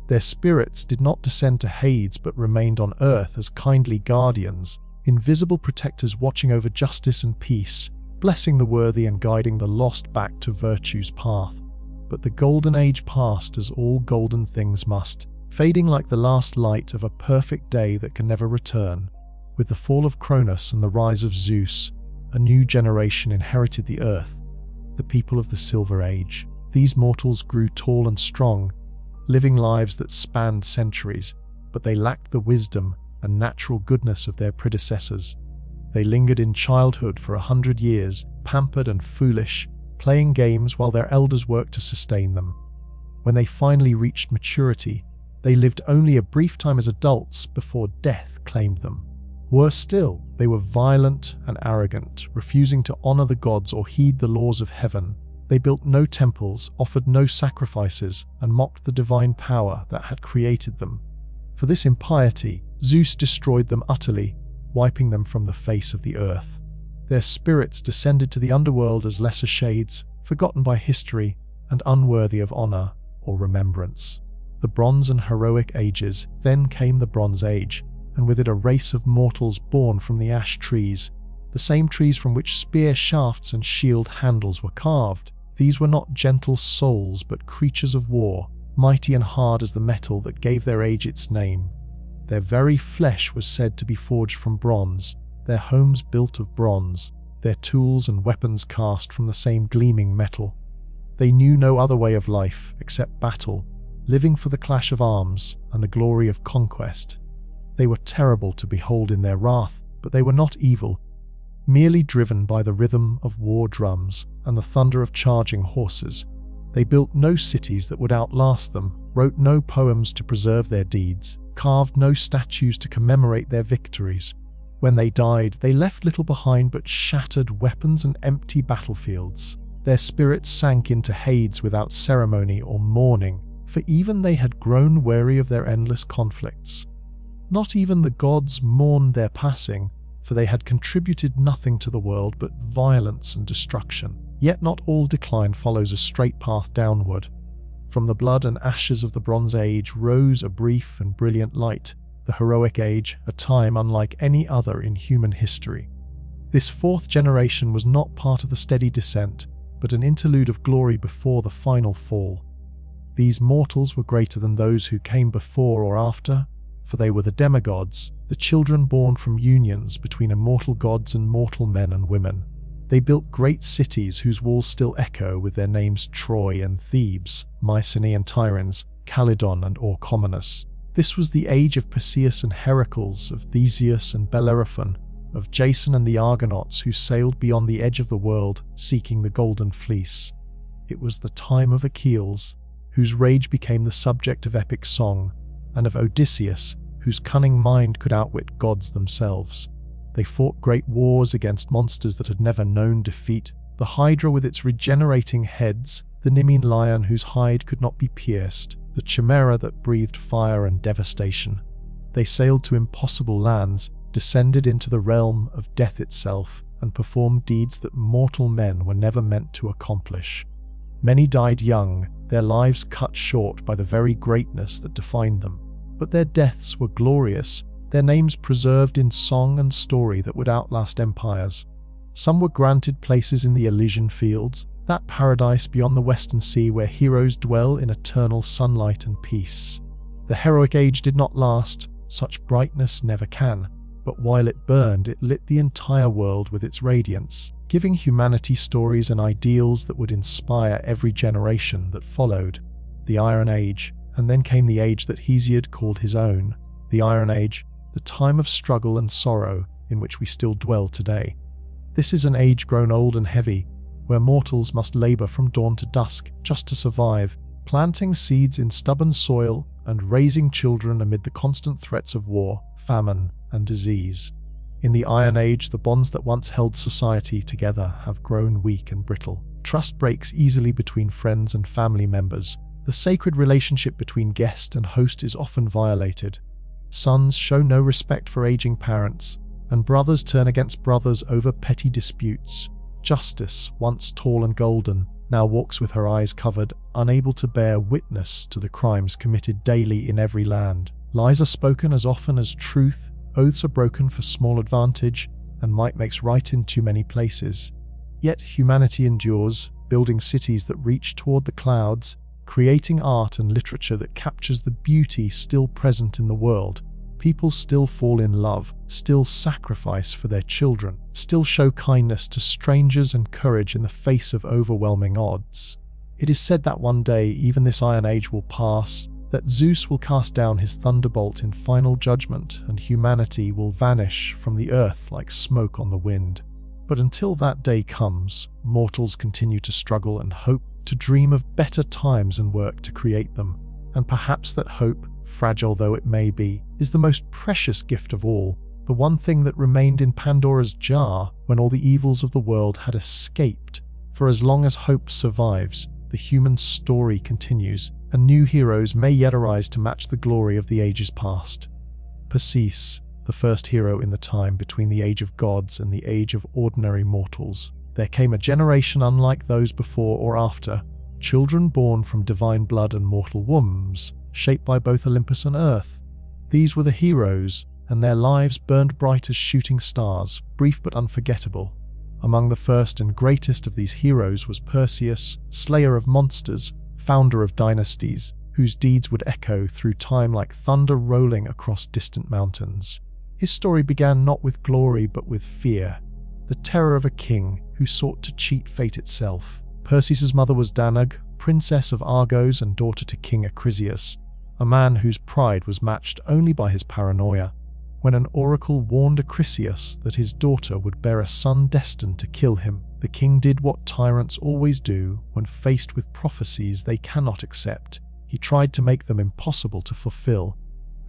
Their spirits did not descend to Hades but remained on earth as kindly guardians, invisible protectors watching over justice and peace, blessing the worthy and guiding the lost back to virtue's path. But the golden age passed as all golden things must, fading like the last light of a perfect day that can never return. With the fall of Cronus and the rise of Zeus, a new generation inherited the earth, the people of the Silver Age. These mortals grew tall and strong, living lives that spanned centuries, but they lacked the wisdom and natural goodness of their predecessors. They lingered in childhood for 100 years, pampered and foolish, playing games while their elders worked to sustain them. When they finally reached maturity, they lived only a brief time as adults before death claimed them. Worse still, they were violent and arrogant, refusing to honor the gods or heed the laws of heaven. They built no temples, offered no sacrifices, and mocked the divine power that had created them. For this impiety, Zeus destroyed them utterly, wiping them from the face of the earth. Their spirits descended to the underworld as lesser shades, forgotten by history and unworthy of honor or remembrance. The Bronze and Heroic Ages, then came the Bronze Age, and with it a race of mortals born from the ash trees, the same trees from which spear shafts and shield handles were carved. These were not gentle souls but creatures of war, mighty and hard as the metal that gave their age its name. Their very flesh was said to be forged from bronze, their homes built of bronze, their tools and weapons cast from the same gleaming metal. They knew no other way of life except battle, living for the clash of arms and the glory of conquest. They were terrible to behold in their wrath, but they were not evil, merely driven by the rhythm of war drums and the thunder of charging horses. They built no cities that would outlast them, wrote no poems to preserve their deeds, carved no statues to commemorate their victories. When they died, they left little behind but shattered weapons and empty battlefields. Their spirits sank into Hades without ceremony or mourning, for even they had grown weary of their endless conflicts. Not even the gods mourned their passing, for they had contributed nothing to the world but violence and destruction. Yet not all decline follows a straight path downward. From the blood and ashes of the Bronze Age rose a brief and brilliant light, the Heroic Age, a time unlike any other in human history. This fourth generation was not part of the steady descent, but an interlude of glory before the final fall. These mortals were greater than those who came before or after, for they were the demigods, the children born from unions between immortal gods and mortal men and women. They built great cities whose walls still echo with their names Troy and Thebes, Mycenae and Tiryns, Calydon and Orchomenus. This was the age of Perseus and Heracles, of Theseus and Bellerophon, of Jason and the Argonauts who sailed beyond the edge of the world, seeking the Golden Fleece. It was the time of Achilles, whose rage became the subject of epic song, and of Odysseus, whose cunning mind could outwit gods themselves. They fought great wars against monsters that had never known defeat, the Hydra with its regenerating heads, the Nemean lion whose hide could not be pierced, the Chimera that breathed fire and devastation. They sailed to impossible lands, descended into the realm of death itself, and performed deeds that mortal men were never meant to accomplish. Many died young, their lives cut short by the very greatness that defined them. But their deaths were glorious, their names preserved in song and story that would outlast empires. Some were granted places in the Elysian fields, that paradise beyond the western sea where heroes dwell in eternal sunlight and peace. The Heroic Age did not last, such brightness never can, but while it burned, it lit the entire world with its radiance, giving humanity stories and ideals that would inspire every generation that followed. The Iron Age, and then came the age that Hesiod called his own, the Iron Age, the time of struggle and sorrow in which we still dwell today. This is an age grown old and heavy, where mortals must labor from dawn to dusk just to survive, planting seeds in stubborn soil and raising children amid the constant threats of war, famine, and disease. In the Iron Age, the bonds that once held society together have grown weak and brittle. Trust breaks easily between friends and family members. The sacred relationship between guest and host is often violated. Sons show no respect for aging parents, and brothers turn against brothers over petty disputes. Justice, once tall and golden, now walks with her eyes covered, unable to bear witness to the crimes committed daily in every land. Lies are spoken as often as truth, oaths are broken for small advantage, and might makes right in too many places. Yet humanity endures, building cities that reach toward the clouds, creating art and literature that captures the beauty still present in the world. People still fall in love, still sacrifice for their children, still show kindness to strangers and courage in the face of overwhelming odds. It is said that one day even this Iron Age will pass, that Zeus will cast down his thunderbolt in final judgment and humanity will vanish from the earth like smoke on the wind. But until that day comes, mortals continue to struggle and hope, to dream of better times and work to create them. And perhaps that hope, fragile though it may be, is the most precious gift of all, the one thing that remained in Pandora's jar when all the evils of the world had escaped. For as long as hope survives, the human story continues, and new heroes may yet arise to match the glory of the ages past. Perseus, the first hero in the time between the age of gods and the age of ordinary mortals. There came a generation unlike those before or after, children born from divine blood and mortal wombs, shaped by both Olympus and earth. These were the heroes, and their lives burned bright as shooting stars, brief but unforgettable. Among the first and greatest of these heroes was Perseus, slayer of monsters, founder of dynasties, whose deeds would echo through time like thunder rolling across distant mountains. His story began not with glory but with fear, the terror of a king who sought to cheat fate itself. Perseus's mother was Danag, princess of Argos and daughter to King Acrisius, a man whose pride was matched only by his paranoia. When an oracle warned Acrisius that his daughter would bear a son destined to kill him, the king did what tyrants always do when faced with prophecies they cannot accept. He tried to make them impossible to fulfill.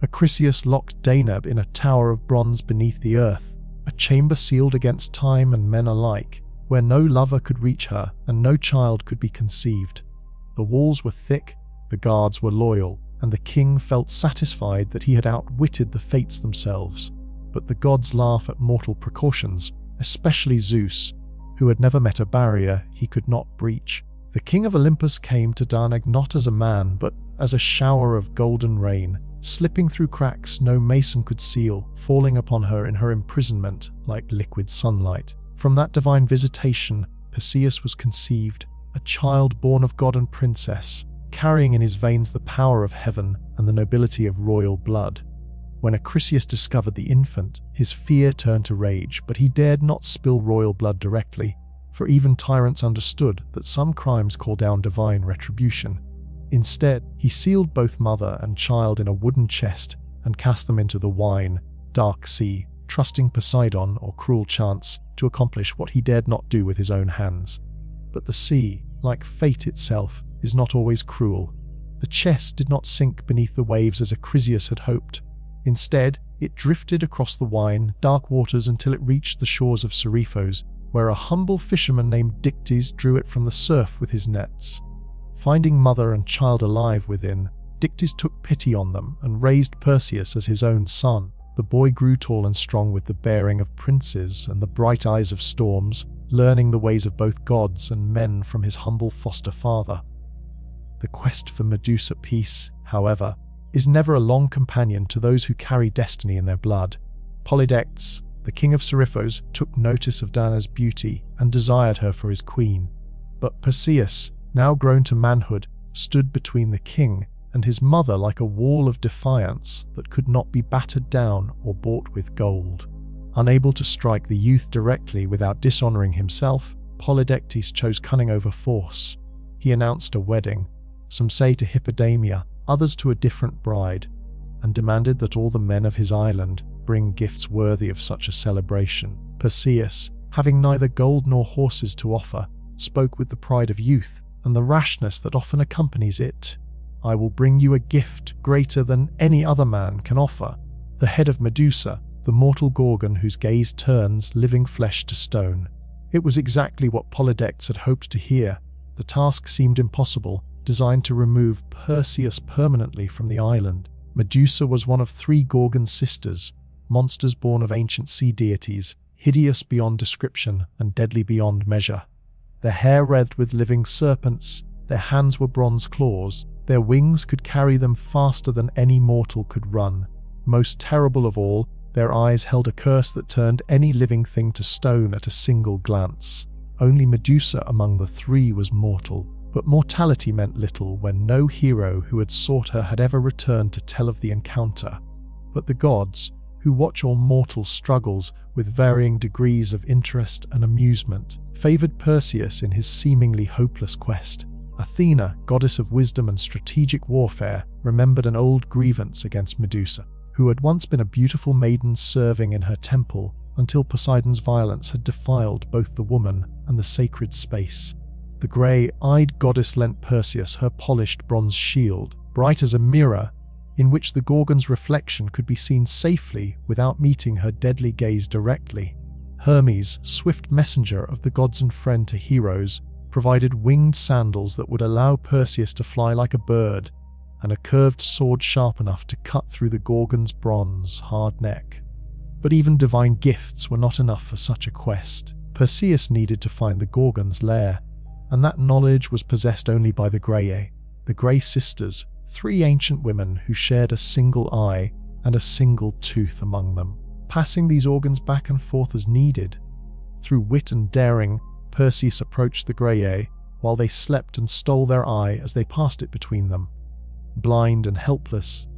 Acrisius locked Danab in a tower of bronze beneath the earth, a chamber sealed against time and men alike, where no lover could reach her and no child could be conceived. The walls were thick, the guards were loyal, and the king felt satisfied that he had outwitted the fates themselves. But the gods laugh at mortal precautions, especially Zeus, who had never met a barrier he could not breach. The king of Olympus came to Danag not as a man, but as a shower of golden rain, slipping through cracks no mason could seal, falling upon her in her imprisonment like liquid sunlight. From that divine visitation, Perseus was conceived, a child born of god and princess, carrying in his veins the power of heaven and the nobility of royal blood. When Acrisius discovered the infant, his fear turned to rage, but he dared not spill royal blood directly, for even tyrants understood that some crimes call down divine retribution. Instead, he sealed both mother and child in a wooden chest and cast them into the wine, dark sea, trusting Poseidon or cruel chance to accomplish what he dared not do with his own hands. But the sea, like fate itself, is not always cruel. The chest did not sink beneath the waves as Acrisius had hoped. Instead, it drifted across the wine, dark waters until it reached the shores of Seriphos, where a humble fisherman named Dictys drew it from the surf with his nets. Finding mother and child alive within, Dictys took pity on them and raised Perseus as his own son. The boy grew tall and strong with the bearing of princes and the bright eyes of storms, learning the ways of both gods and men from his humble foster father. The quest for Medusa peace, however, is never a long companion to those who carry destiny in their blood. Polydectes, the king of Seriphos, took notice of Dana's beauty and desired her for his queen. But Perseus, now grown to manhood, stood between the king and his mother like a wall of defiance that could not be battered down or bought with gold. Unable to strike the youth directly without dishonoring himself, Polydectes chose cunning over force. He announced a wedding, some say to Hippodamia, others to a different bride, and demanded that all the men of his island bring gifts worthy of such a celebration. Perseus, having neither gold nor horses to offer, spoke with the pride of youth and the rashness that often accompanies it. "I will bring you a gift greater than any other man can offer, the head of Medusa, the mortal gorgon whose gaze turns living flesh to stone. It was exactly what Polydectes had hoped to hear. The task seemed impossible, designed to remove Perseus permanently from the island. Medusa was one of 3 Gorgon sisters, monsters born of ancient sea deities, hideous beyond description and deadly beyond measure. Their hair wreathed with living serpents, their hands were bronze claws, their wings could carry them faster than any mortal could run. Most terrible of all, their eyes held a curse that turned any living thing to stone at a single glance. Only Medusa among the 3 was mortal, but mortality meant little when no hero who had sought her had ever returned to tell of the encounter. But the gods, who watch all mortal struggles with varying degrees of interest and amusement, favored Perseus in his seemingly hopeless quest. Athena, goddess of wisdom and strategic warfare, remembered an old grievance against Medusa, who had once been a beautiful maiden serving in her temple until Poseidon's violence had defiled both the woman and the sacred space. The grey-eyed goddess lent Perseus her polished bronze shield, bright as a mirror, in which the Gorgon's reflection could be seen safely without meeting her deadly gaze directly. Hermes, swift messenger of the gods and friend to heroes, provided winged sandals that would allow Perseus to fly like a bird, and a curved sword sharp enough to cut through the Gorgon's bronze, hard neck. But even divine gifts were not enough for such a quest. Perseus needed to find the Gorgon's lair, and that knowledge was possessed only by the Graeae, the Grey Sisters, 3 ancient women who shared a single eye and a single tooth among them, passing these organs back and forth as needed. Through wit and daring, Perseus approached the Graeae while they slept and stole their eye as they passed it between them. Blind and helpless,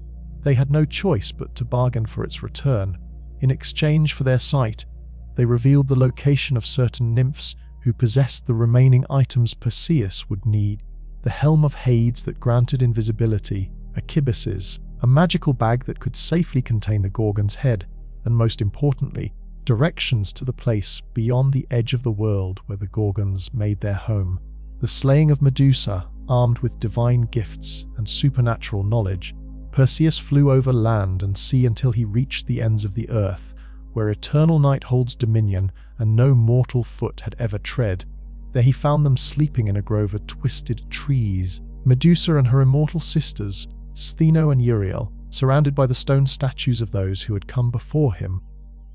they had no choice but to bargain for its return. In exchange for their sight, they revealed the location of certain nymphs who possessed the remaining items Perseus would need: the helm of Hades that granted invisibility, acibuses, a magical bag that could safely contain the Gorgon's head, and most importantly, directions to the place beyond the edge of the world where the Gorgons made their home. The slaying of Medusa, armed with divine gifts and supernatural knowledge, Perseus flew over land and sea until he reached the ends of the earth, where eternal night holds dominion and no mortal foot had ever tread. There he found them sleeping in a grove of twisted trees, Medusa and her immortal sisters, Stheno and Uriel, surrounded by the stone statues of those who had come before him.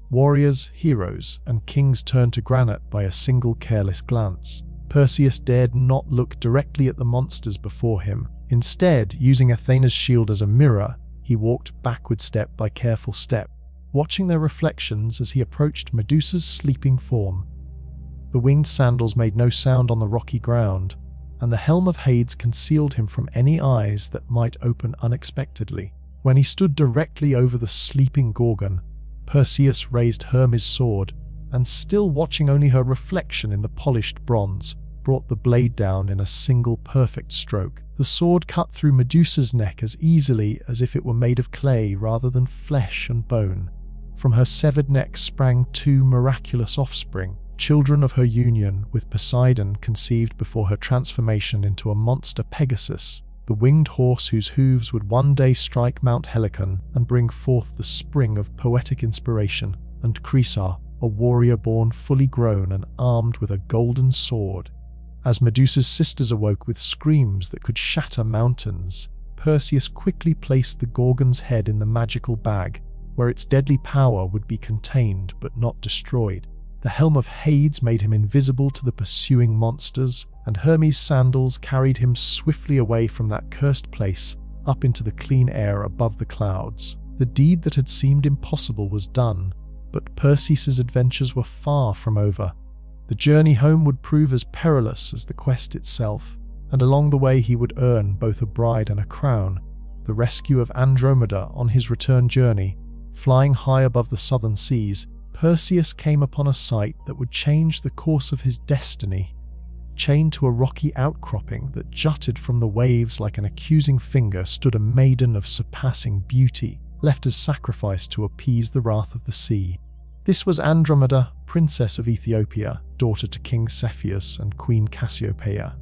Warriors, heroes, and kings turned to granite by a single careless glance. Perseus dared not look directly at the monsters before him. Instead, using Athena's shield as a mirror, he walked backward step by careful step, watching their reflections as he approached Medusa's sleeping form. The winged sandals made no sound on the rocky ground, and the helm of Hades concealed him from any eyes that might open unexpectedly. When he stood directly over the sleeping Gorgon, Perseus raised Hermes' sword, and still watching only her reflection in the polished bronze, brought the blade down in a single perfect stroke. The sword cut through Medusa's neck as easily as if it were made of clay rather than flesh and bone. From her severed neck sprang 2 miraculous offspring, children of her union with Poseidon, conceived before her transformation into a monster Pegasus, the winged horse whose hooves would one day strike Mount Helicon and bring forth the spring of poetic inspiration, and Chrysa, a warrior born fully grown and armed with a golden sword. As Medusa's sisters awoke with screams that could shatter mountains, Perseus quickly placed the Gorgon's head in the magical bag, where its deadly power would be contained but not destroyed. The helm of Hades made him invisible to the pursuing monsters, and Hermes' sandals carried him swiftly away from that cursed place, up into the clean air above the clouds. The deed that had seemed impossible was done, but Perseus's adventures were far from over. The journey home would prove as perilous as the quest itself, and along the way he would earn both a bride and a crown. The rescue of Andromeda on his return journey, flying high above the southern seas, Perseus came upon a sight that would change the course of his destiny. Chained to a rocky outcropping that jutted from the waves like an accusing finger stood a maiden of surpassing beauty, left as sacrifice to appease the wrath of the sea. This was Andromeda, princess of Ethiopia, daughter to King Cepheus and Queen Cassiopeia.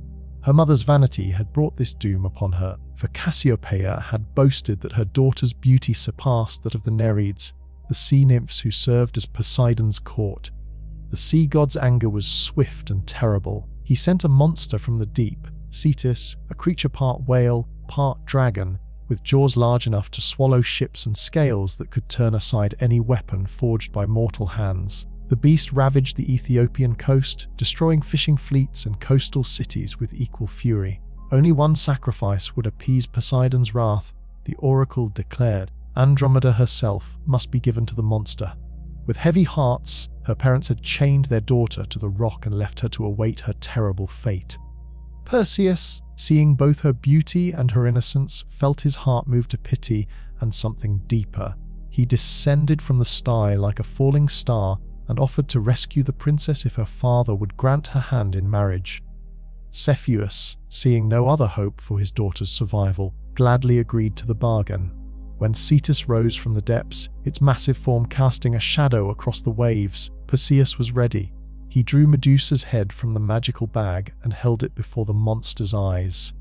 Her mother's vanity had brought this doom upon her, for Cassiopeia had boasted that her daughter's beauty surpassed that of the Nereids, the sea nymphs who served as Poseidon's court. The sea god's anger was swift and terrible. He sent a monster from the deep, Cetus, a creature part whale, part dragon, with jaws large enough to swallow ships and scales that could turn aside any weapon forged by mortal hands. The beast ravaged the Ethiopian coast, destroying fishing fleets and coastal cities with equal fury. Only one sacrifice would appease Poseidon's wrath. The oracle declared Andromeda herself must be given to the monster. With heavy hearts, her parents had chained their daughter to the rock and left her to await her terrible fate. Perseus, seeing both her beauty and her innocence, felt his heart move to pity and something deeper. He descended from the sky like a falling star and offered to rescue the princess if her father would grant her hand in marriage. Cepheus, seeing no other hope for his daughter's survival, gladly agreed to the bargain. When Cetus rose from the depths, its massive form casting a shadow across the waves, Perseus was ready. He drew Medusa's head from the magical bag and held it before the monster's eyes.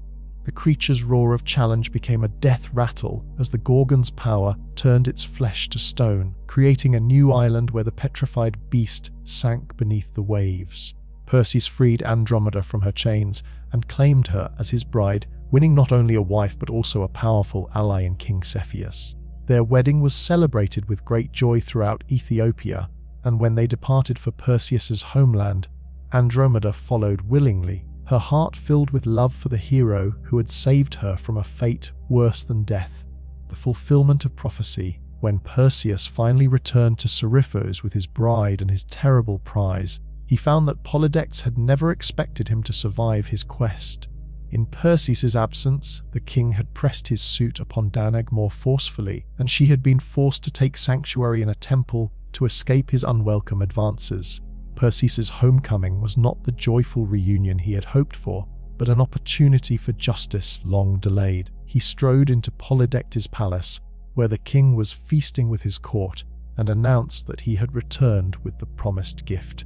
The creature's roar of challenge became a death rattle as the Gorgon's power turned its flesh to stone, creating a new island where the petrified beast sank beneath the waves. Perseus freed Andromeda from her chains and claimed her as his bride, winning not only a wife but also a powerful ally in King Cepheus. Their wedding was celebrated with great joy throughout Ethiopia, and when they departed for Perseus's homeland, Andromeda followed willingly, her heart filled with love for the hero who had saved her from a fate worse than death. The fulfillment of prophecy, when Perseus finally returned to Seriphos with his bride and his terrible prize, he found that Polydectes had never expected him to survive his quest. In Perseus's absence, the king had pressed his suit upon Danag more forcefully, and she had been forced to take sanctuary in a temple to escape his unwelcome advances. Perseus's homecoming was not the joyful reunion he had hoped for, but an opportunity for justice long delayed. He strode into Polydectes' palace, where the king was feasting with his court, and announced that he had returned with the promised gift.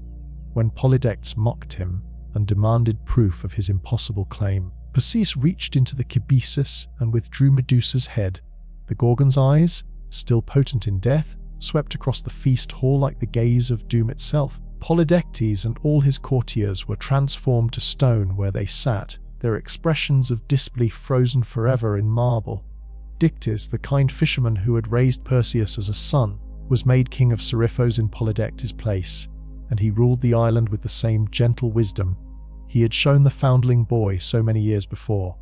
When Polydectes mocked him and demanded proof of his impossible claim, Perseus reached into the cabesus and withdrew Medusa's head. The Gorgon's eyes, still potent in death, swept across the feast hall like the gaze of doom itself. Polydectes and all his courtiers were transformed to stone where they sat, their expressions of disbelief frozen forever in marble. Dictys, the kind fisherman who had raised Perseus as a son, was made king of Seriphos in Polydectes' place, and he ruled the island with the same gentle wisdom he had shown the foundling boy so many years before.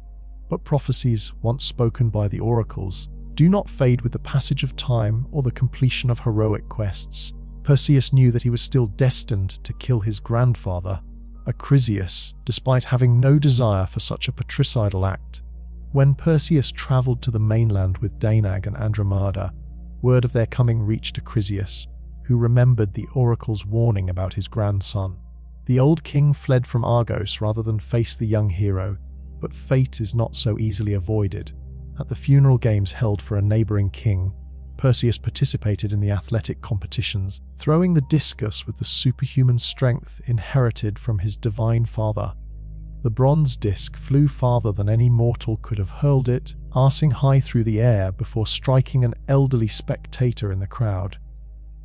But prophecies, once spoken by the oracles, do not fade with the passage of time or the completion of heroic quests. Perseus knew that he was still destined to kill his grandfather, Acrisius, despite having no desire for such a patricidal act. When Perseus travelled to the mainland with Danag and Andromeda, word of their coming reached Acrisius, who remembered the oracle's warning about his grandson. The old king fled from Argos rather than face the young hero, but fate is not so easily avoided. At the funeral games held for a neighbouring king, Perseus participated in the athletic competitions, throwing the discus with the superhuman strength inherited from his divine father. The bronze disc flew farther than any mortal could have hurled it, arcing high through the air before striking an elderly spectator in the crowd.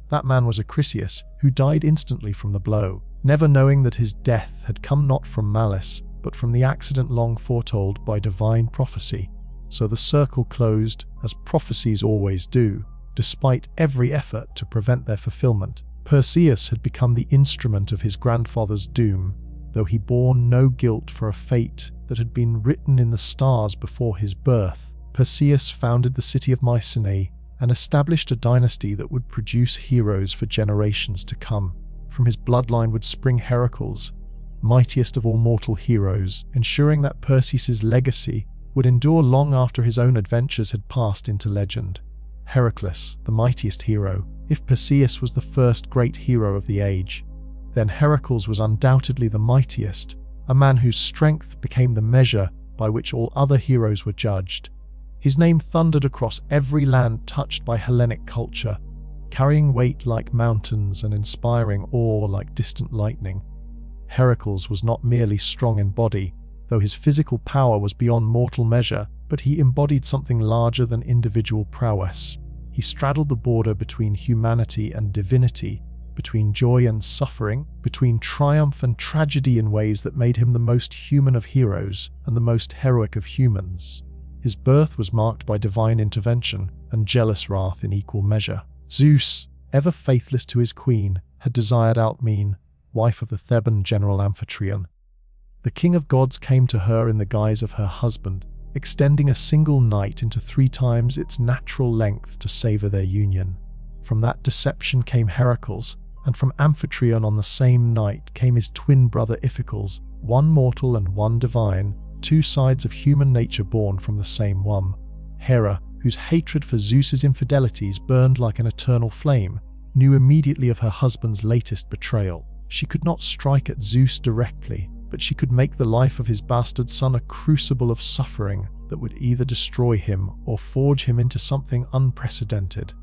That man was Acrisius, who died instantly from the blow, never knowing that his death had come not from malice, but from the accident long foretold by divine prophecy. So the circle closed, as prophecies always do, despite every effort to prevent their fulfillment. Perseus had become the instrument of his grandfather's doom, though he bore no guilt for a fate that had been written in the stars before his birth. Perseus founded the city of Mycenae and established a dynasty that would produce heroes for generations to come. From his bloodline would spring Heracles, mightiest of all mortal heroes, ensuring that Perseus's legacy would endure long after his own adventures had passed into legend. Heracles, the mightiest hero. If Perseus was the first great hero of the age, then Heracles was undoubtedly the mightiest, a man whose strength became the measure by which all other heroes were judged. His name thundered across every land touched by Hellenic culture, carrying weight like mountains and inspiring awe like distant lightning. Heracles was not merely strong in body, though his physical power was beyond mortal measure, but he embodied something larger than individual prowess. He straddled the border between humanity and divinity, between joy and suffering, between triumph and tragedy in ways that made him the most human of heroes and the most heroic of humans. His birth was marked by divine intervention and jealous wrath in equal measure. Zeus, ever faithless to his queen, had desired Alcmene, wife of the Theban general Amphitryon. The king of gods came to her in the guise of her husband, extending a single night into 3 times its natural length to savor their union. From that deception came Heracles, and from Amphitryon on the same night came his twin brother Iphicles, one mortal and one divine, 2 sides of human nature born from the same womb. Hera, whose hatred for Zeus's infidelities burned like an eternal flame, knew immediately of her husband's latest betrayal. She could not strike at Zeus directly, but she could make the life of his bastard son a crucible of suffering that would either destroy him or forge him into something unprecedented.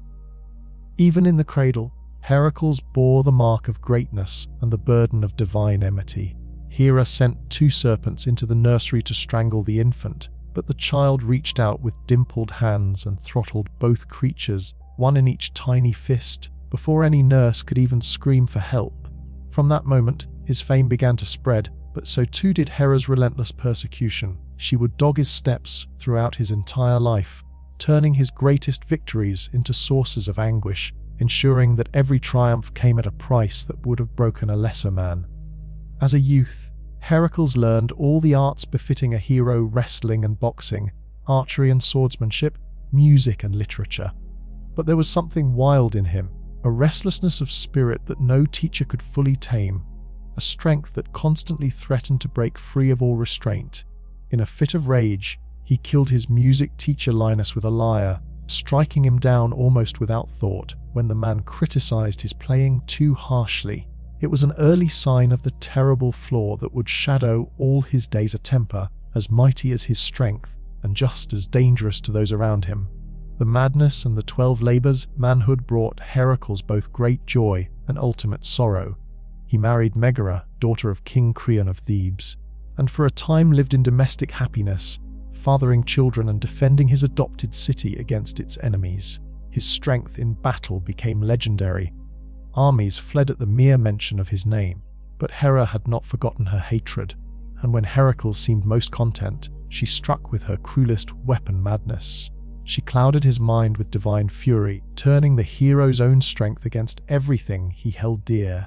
Even in the cradle, Heracles bore the mark of greatness and the burden of divine enmity. Hera sent 2 serpents into the nursery to strangle the infant, but the child reached out with dimpled hands and throttled both creatures, one in each tiny fist, before any nurse could even scream for help. From that moment, his fame began to spread, but so too did Hera's relentless persecution. She would dog his steps throughout his entire life, turning his greatest victories into sources of anguish, ensuring that every triumph came at a price that would have broken a lesser man. As a youth, Heracles learned all the arts befitting a hero: wrestling and boxing, archery and swordsmanship, music and literature. But there was something wild in him, a restlessness of spirit that no teacher could fully tame, a strength that constantly threatened to break free of all restraint. In a fit of rage, he killed his music teacher Linus with a lyre, striking him down almost without thought when the man criticized his playing too harshly. It was an early sign of the terrible flaw that would shadow all his days: a temper as mighty as his strength and just as dangerous to those around him. The madness and the 12 labors manhood brought Heracles both great joy and ultimate sorrow. He married Megara, daughter of King Creon of Thebes, and for a time lived in domestic happiness, fathering children and defending his adopted city against its enemies. His strength in battle became legendary. Armies fled at the mere mention of his name, but Hera had not forgotten her hatred, and when Heracles seemed most content, she struck with her cruelest weapon: madness. She clouded his mind with divine fury, turning the hero's own strength against everything he held dear.